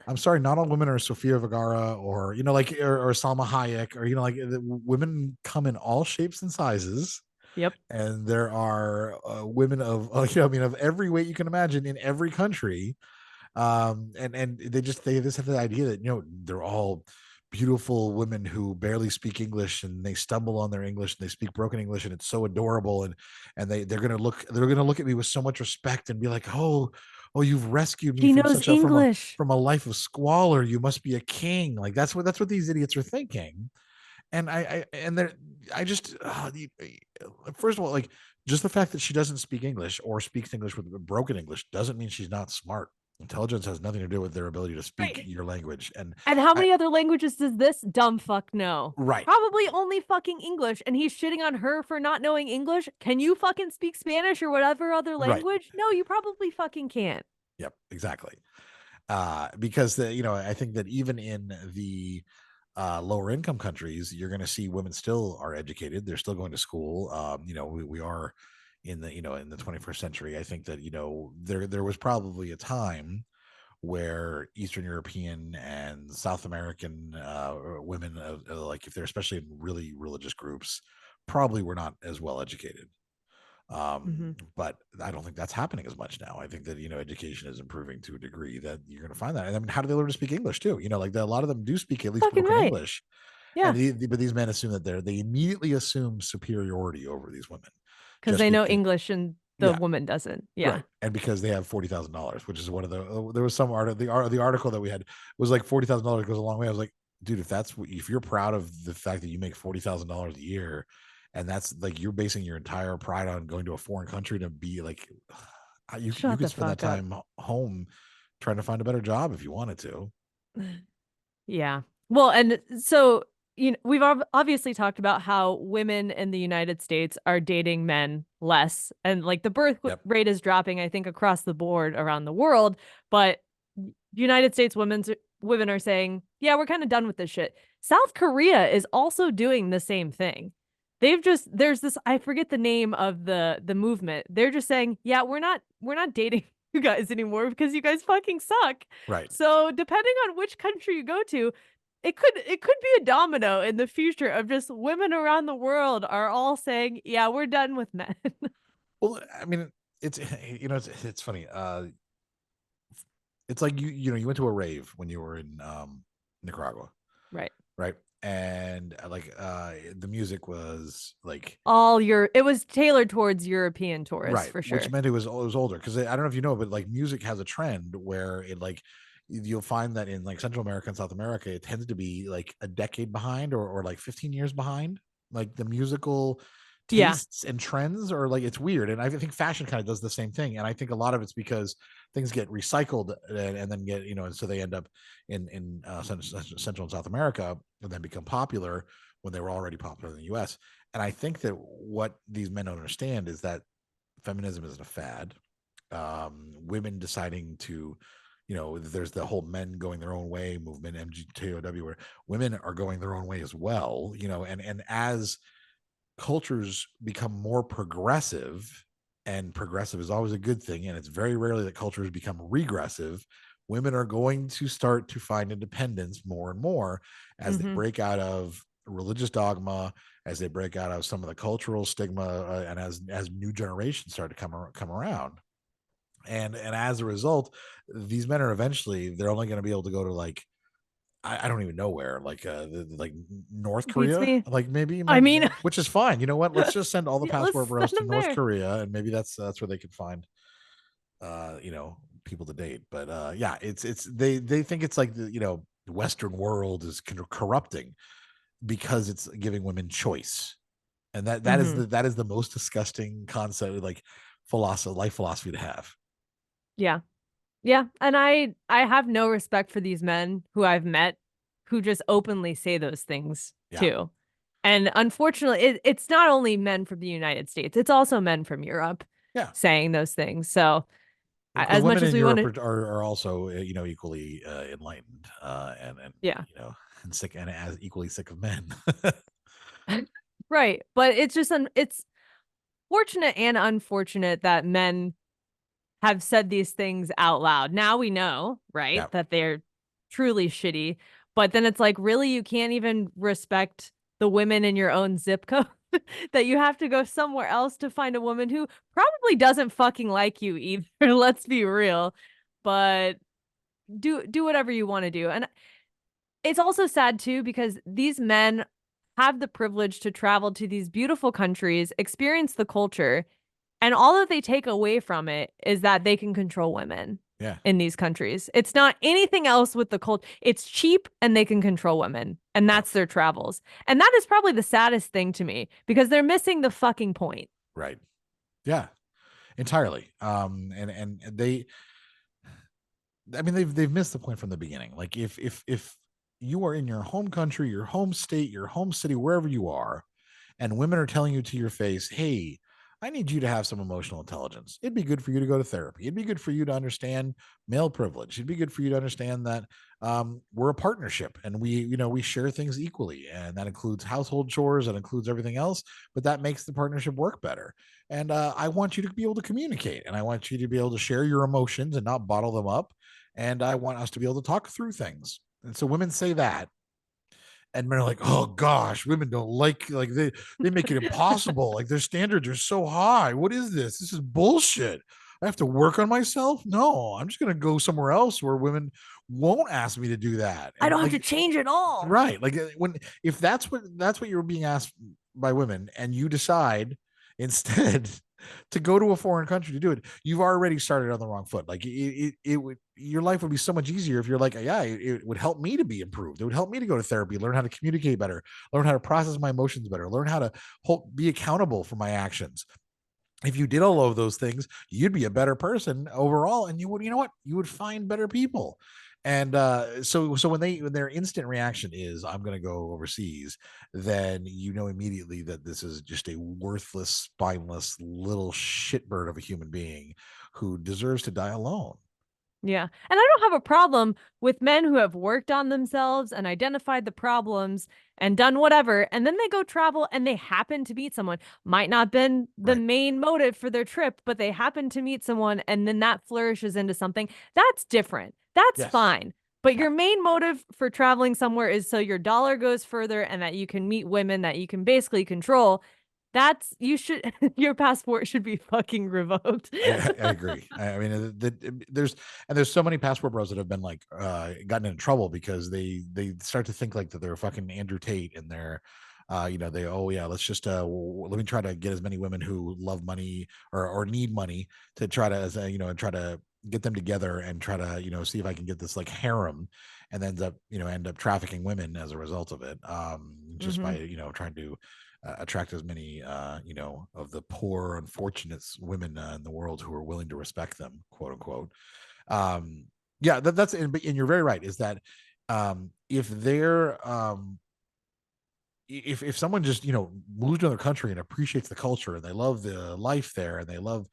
I'm sorry, not all women are Sofia Vergara or like or Salma Hayek, or like women come in all shapes and sizes. Yep. And there are women of of every weight you can imagine in every country. And they just have the idea that they're all beautiful women who barely speak English, and they stumble on their English, and they speak broken English, and it's so adorable, and they're gonna look at me with so much respect and be like, oh, you've rescued me from a life of squalor, you must be a king. Like that's what these idiots are thinking. And I just first of all, like, just the fact that she doesn't speak English or speaks English with broken English doesn't mean she's not smart. Intelligence has nothing to do with their ability to speak your language. And how many other languages does this dumb fuck know? Right. Probably only fucking English. And he's shitting on her for not knowing English. Can you fucking speak Spanish or whatever other language? Right. No, you probably fucking can't. Yep, exactly. Because I think that even in the lower income countries, you're going to see women still are educated. They're still going to school. We are in the in the 21st century. I think that there was probably a time where Eastern European and South American women, like if they're especially in really religious groups, probably were not as well educated. But I don't think that's happening as much now. I think that education is improving to a degree that you're going to find that. And I mean, how do they learn to speak English too? Like a lot of them do speak at least broken English. Yeah. But these men assume that they immediately assume superiority over these women because they know English and the woman doesn't. Yeah. Right. And because they have $40,000, which is one of there was some the article that we had was like $40,000 goes a long way. I was like, dude, if you're proud of the fact that you make $40,000 a year, and that's like you're basing your entire pride on going to a foreign country to be like, You Shut could the spend that fuck up. time home trying to find a better job if you wanted to. Yeah. Well, and so, we've obviously talked about how women in the United States are dating men less, and like the birth Yep. rate is dropping, I think, across the board around the world. But United States women are saying, yeah, we're kind of done with this shit. South Korea is also doing the same thing. There's this, I forget the name of the movement. They're just saying, yeah, we're not dating you guys anymore because you guys fucking suck. Right. So depending on which country you go to, it could be a domino in the future of just women around the world are all saying, yeah, we're done with men. Well, I mean, it's it's funny. It's like you went to a rave when you were in Nicaragua, Right. right? And the music was like It was tailored towards European tourists right, for sure. which meant it was older because I don't know if you know, but like music has a trend where it like you'll find that in like Central America and South America, it tends to be like a decade behind or like 15 years behind. Like the musical Yeah. tastes and trends are like it's weird. And I think fashion kind of does the same thing. And I think a lot of it's because things get recycled and then get, and so they end up in Central and South America and then become popular when they were already popular in the US. And I think that what these men don't understand is that feminism isn't a fad. Women deciding to, there's the whole men going their own way movement, MGTOW, where women are going their own way as well, and as cultures become more progressive, and progressive is always a good thing, and it's very rarely that cultures become regressive, women are going to start to find independence more and more as they break out of religious dogma, as they break out of some of the cultural stigma, and as new generations start to come around. And as a result, these men are they're only going to be able to go to like I don't even know where, like like North Beats Korea, me. like maybe, I mean, which is fine. You know what? Let's just send all the yeah, let's passport bros send to them North there. Korea, and maybe that's where they can find, people to date. But yeah, it's they think it's like the Western world is corrupting because it's giving women choice, and that is the most disgusting concept, like life philosophy to have. Yeah. Yeah. And I have no respect for these men who I've met who just openly say those things Yeah. too. And unfortunately, it's not only men from the United States, it's also men from Europe Yeah. saying those things. So Because as much women as in we Europe want to, are also enlightened, and yeah. and sick and as equally sick of men. Right. But it's just, it's fortunate and unfortunate that men have said these things out loud. Now we know, right, Yeah. that they're truly shitty. But then it's like, really, you can't even respect the women in your own zip code that you have to go somewhere else to find a woman who probably doesn't fucking like you either. Let's be real. But do whatever you want to do. And it's also sad too because these men have the privilege to travel to these beautiful countries, experience the culture, and all that they take away from it is that they can control women Yeah. in these countries. It's not anything else with the culture. It's cheap and they can control women. And that's their travels. And that is probably the saddest thing to me because they're missing the fucking point. Right. Yeah. Entirely. And they've missed the point from the beginning. Like if you are in your home country, your home state, your home city, wherever you are, and women are telling you to your face, hey, I need you to have some emotional intelligence. It'd be good for you to go to therapy. It'd be good for you to understand male privilege. It'd be good for you to understand that we're a partnership and we share things equally. And that includes household chores, that includes everything else, but that makes the partnership work better. And I want you to be able to communicate, and I want you to be able to share your emotions and not bottle them up. And I want us to be able to talk through things. And so women say that, and men are like, oh gosh, women don't like they make it impossible. Like their standards are so high. What is this? This is bullshit. I have to work on myself. No, I'm just gonna go somewhere else where women won't ask me to do that. I And don't have to change at all. right. Like if that's what you're being asked by women, and you decide instead to go to a foreign country to do it, you've already started on the wrong foot. Like it would, your life would be so much easier if you're like, yeah, it would help me to be improved. It would help me to go to therapy, learn how to communicate better, learn how to process my emotions better, learn how to be accountable for my actions. if you did all of those things, you'd be a better person overall, and you would find better people. And so when their instant reaction is, I'm going to go overseas, then you know immediately that this is just a worthless, spineless little shitbird of a human being who deserves to die alone. Yeah. And I don't have a problem with men who have worked on themselves and identified the problems and done whatever. And then they go travel and they happen to meet someone. Might not been the Right. main motive for their trip, but they happen to meet someone and then that flourishes into something. That's different. That's Yes. fine. But Yeah. your main motive for traveling somewhere is so your dollar goes further and that you can meet women that you can basically control. That's your passport should be fucking revoked. I agree. I mean, there's so many passport bros that have been like gotten into trouble because they start to think like that they're fucking Andrew Tate, and they're let's just let me try to get as many women who love money or need money to try to and try to get them together and try to see if I can get this like harem, and end up trafficking women as a result of it, just by trying to attract as many of the poor unfortunate women in the world who are willing to respect them, quote unquote. That's and you're very right, is that if they're if someone just moves to another country and appreciates the culture and they love the life there and they love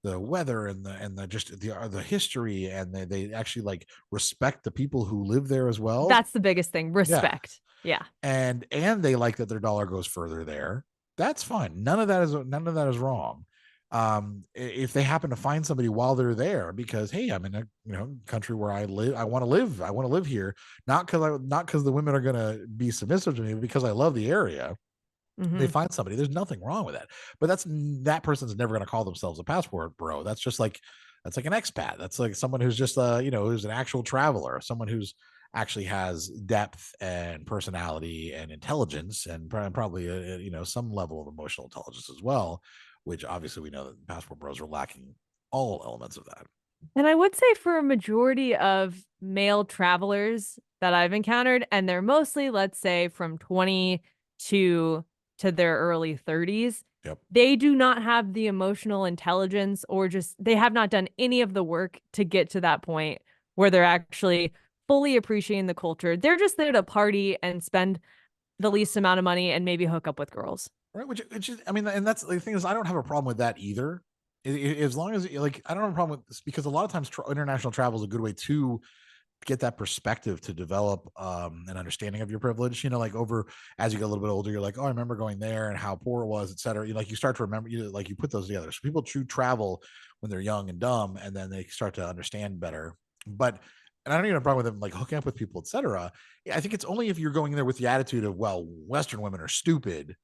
the weather and the just the history, and they actually like respect the people who live there as well. That's the biggest thing. Respect. Yeah. And they like that their dollar goes further there. That's fine. None of that is wrong. If they happen to find somebody while they're there, because hey, I'm in a country where I live, I want to live here, not because the women are gonna be submissive to me, but because I love the area. They find somebody, there's nothing wrong with that. But that person's never going to call themselves a passport bro. That's like an expat. That's like someone who's just who's an actual traveler, someone who's actually has depth and personality and intelligence, and probably some level of emotional intelligence as well, which obviously we know that passport bros are lacking all elements of that. And I would say for a majority of male travelers that I've encountered, and they're mostly, let's say, from 22 to their early 30s, Yep. they do not have the emotional intelligence, or just they have not done any of the work to get to that point where they're actually fully appreciating the culture. They're just there to party and spend the least amount of money and maybe hook up with girls. Right. Which is, I mean, and that's the thing is, I don't have a problem with that either. As long as like, I don't have a problem with this, because a lot of times international travel is a good way to get that perspective, to develop an understanding of your privilege, like over as you get a little bit older, you're like, oh, I remember going there and how poor it was, etc. You start to remember, you put those together. So people travel when they're young and dumb, and then they start to understand better. And I don't even have a problem with them like hooking up with people, etc. I think it's only if you're going there with the attitude of, well, Western women are stupid,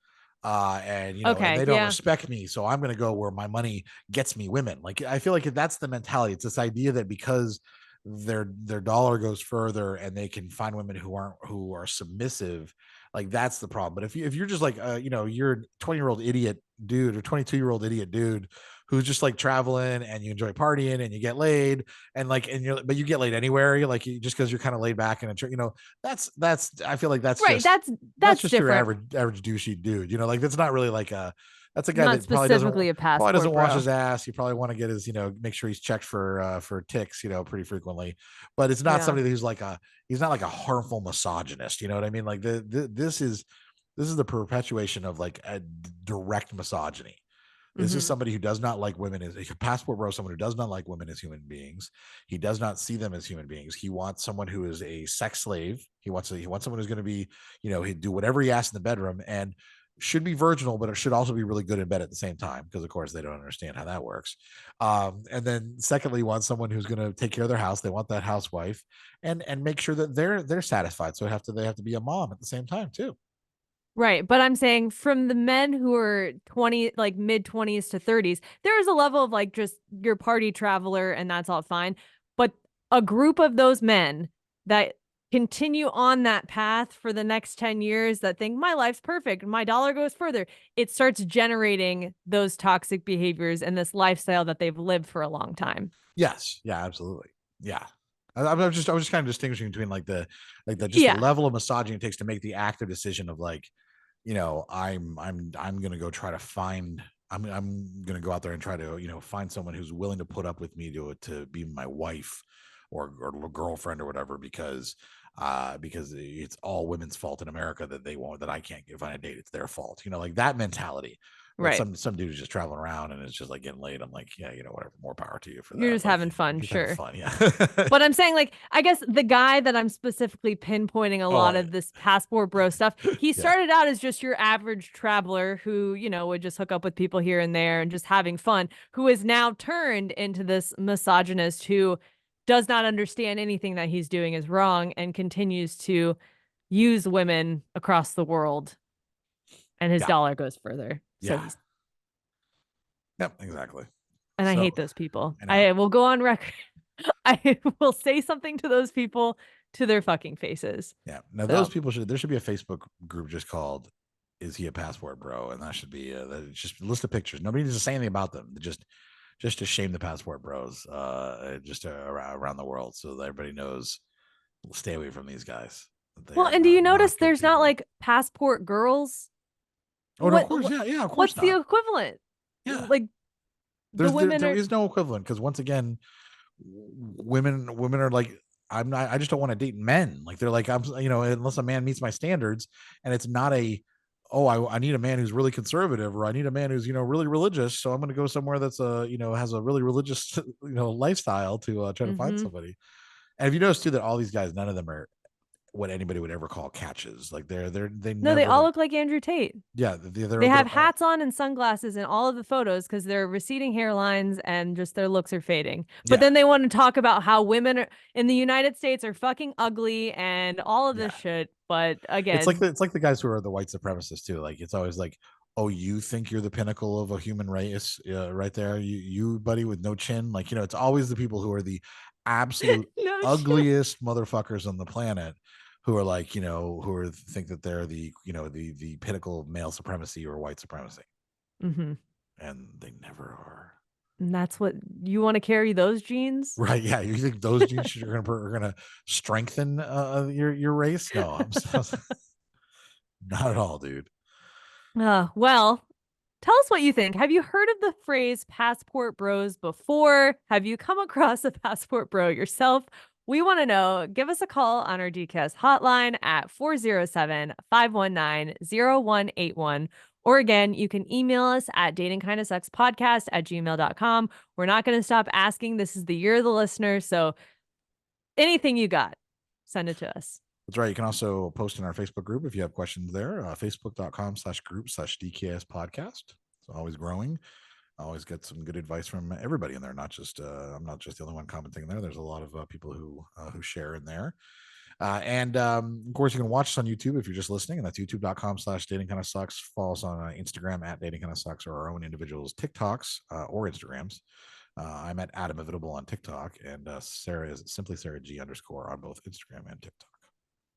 and and they don't respect me, so I'm going to go where my money gets me women. Like, I feel like that's the mentality. It's this idea that because their dollar goes further and they can find women who are submissive, like that's the problem. But if you're just like you're a 20-year-old idiot dude or 22-year-old idiot dude who's just like traveling and you enjoy partying and you get laid but you get laid anywhere, you're like, just because you're kind of laid back and that's I feel like that's right. just That's just different. your average douchey dude, like that's not really like that's a guy Not that probably doesn't wash bro. his ass. You probably want to get his, make sure he's checked for ticks, pretty frequently. But it's not somebody who's like he's not like a harmful misogynist. You know what I mean? Like this is the perpetuation of like a direct misogyny. This is somebody who does not like women as a passport bro, someone who does not like women as human beings. He does not see them as human beings. He wants someone who is a sex slave. He wants someone who's going to be, he'd do whatever he asks in the bedroom, and should be virginal, but it should also be really good in bed at the same time, because of course they don't understand how that works. And then secondly, want someone who's going to take care of their house. They want that housewife and make sure that they're satisfied. So they have to be a mom at the same time too. Right. But I'm saying from the men who are 20, like mid 20s to 30s, there is a level of like just your party traveler and that's all fine. But a group of those men that continue on that path for the next 10 years, that think my life's perfect, my dollar goes further, it starts generating those toxic behaviors and this lifestyle that they've lived for a long time. Yes. Yeah, absolutely. Yeah. I was just kind of distinguishing between the level of misogyny it takes to make the active decision of like, I'm going to go try to find I'm gonna go out there and try to, you know, find someone who's willing to put up with me to be my wife or girlfriend or whatever, because it's all women's fault in America that I can't find a date. It's their fault, you know, like that mentality. But Right. some dude is just traveling around and it's just like getting laid. I'm like, yeah, you know, whatever, more power to you for that. You're just Like, having fun, just having sure. fun, yeah. But I'm saying, like, I guess the guy that I'm specifically pinpointing a lot Oh, of this passport bro stuff, he yeah. started out as just your average traveler who, you know, would just hook up with people here and there and just having fun, who is now turned into this misogynist who does not understand anything that he's doing is wrong and continues to use women across the world. And his Yeah. dollar goes further. So Yeah. Yep, exactly. and I So, hate those people. I know. I will go on record. I will say something to those people to their fucking faces. Yeah. Now So- those people there should be a Facebook group just called "Is He a Passport Bro?" And that should be just a list of pictures. Nobody needs to say anything about them. Just to shame the passport bros, around the world, so that everybody knows. Stay away from these guys. They Well, are and do you not notice good there's not people. like passport girls? Oh, no, what- of course, what- yeah, of course What's not. the equivalent? Yeah. Like the women there are. is no equivalent, because once again, women are like, I just don't want to date men. Like they're like, I'm, you know, unless a man meets my standards, and it's not a, oh, I need a man who's really conservative, or I need a man who's, you know, really religious. So I'm going to go somewhere that's you know, has a really religious, you know, lifestyle to try to find Mhm. somebody. And if you notice too, that all these guys, none of them are what anybody would ever call catches. Like they No, never, they all look like Andrew Tate. yeah, They have hats on and sunglasses in all of the photos because they're receding hairlines and just their looks are fading. But Yeah. then they want to talk about how women in the United States are fucking ugly and all of this shit. But again, it's like the guys who are the white supremacists too. Like it's always like, oh, you think you're the pinnacle of a human race, right there, you buddy with no chin. Like, you know, it's always the people who are the absolute no shit. ugliest motherfuckers on the planet, who are like, you know, think that they're the, you know, the pinnacle of male supremacy or white supremacy, Mhm. and they never are. And that's what you want to carry those genes. Right? Yeah. You think those genes are gonna strengthen your race? No, not at all, dude. Well, tell us what you think. Have you heard of the phrase passport bros before? Have you come across a passport bro yourself? We want to know. Give us a call on our DKS hotline at 407-519-0181. Or again, you can email us at datingkindofsuckspodcast@gmail.com. We're not going to stop asking. This is the year of the listener. So anything you got, send it to us. That's right. You can also post in our Facebook group if you have questions there. Facebook.com/group/DKS Podcast. It's always growing. I always get some good advice from everybody in there. Not just I'm not just the only one commenting there. There's a lot of people who share in there. And of course, you can watch us on YouTube if you're just listening, and that's youtube.com/datingkindofsucks. Follow us on Instagram at datingkindofsucks, or our own individuals' TikToks or Instagrams. I'm at Adam Heathavitable on TikTok, and Sarah is simply Sarah G_ on both Instagram and TikTok.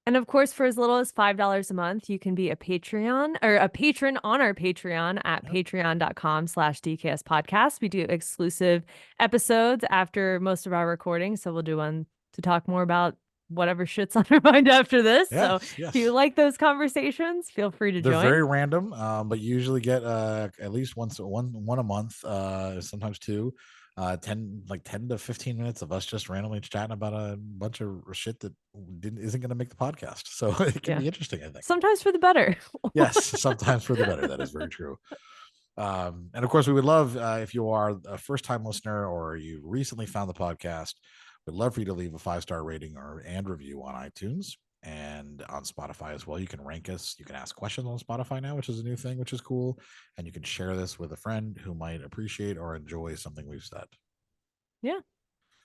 And of course, for as little as $5 a month, you can be a Patreon or a patron on our Patreon at patreon.com/DKS Podcast. We do exclusive episodes after most of our recordings. So we'll do one to talk more about whatever shit's on our mind after this. So if you like those conversations, feel free to They're join. very random, but you usually get at least one a month, sometimes two. 10 to 15 minutes of us just randomly chatting about a bunch of shit that isn't going to make the podcast. So it can be interesting, I think. Sometimes for the better. Yes, sometimes for the better. That is very true. And of course, we would love if you are a first-time listener or you recently found the podcast, we'd love for you to leave a 5-star rating and review on iTunes and on Spotify as well. You can rank us. You can ask questions on Spotify now, which is a new thing, which is cool. And you can share this with a friend who might appreciate or enjoy something we've said. Yeah.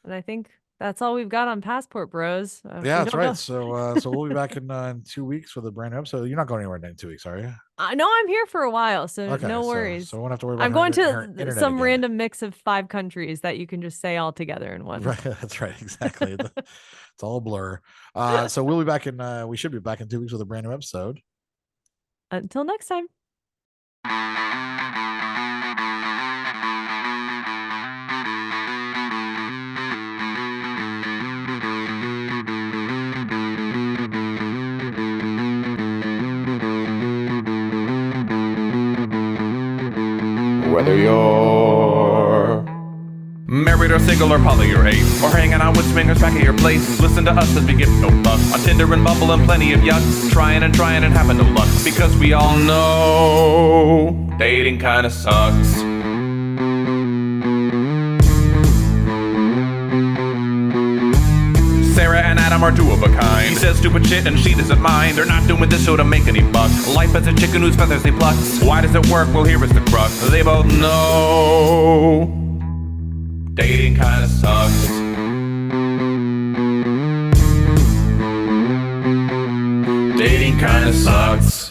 And I think that's all we've got on Passport Bros. Yeah, that's right. So we'll be back in 2 weeks with a brand new episode. You're not going anywhere in 2 weeks, are you? I know I'm here for a while, so Okay, no worries. So we won't have to worry about I'm going her to some random mix of 5 countries that you can just say all together in one. Right, that's right, exactly. It's all a blur. So we'll be back we should be back in 2 weeks with a brand new episode. Until next time. whether you're married or single or poly or ace, or hanging out with swingers back at your place. Listen to us as we give no fuck on Tinder and Bumble and plenty of yuck. Trying and having no luck, because we all know dating kinda sucks. Sarah and Adam are two of a kind. He says stupid shit and she doesn't mind. They're not doing this show to make any buck. Life as a chicken whose feathers they pluck. Why does it work? Well, here is the crux. They both know dating kinda sucks. Dating kinda sucks.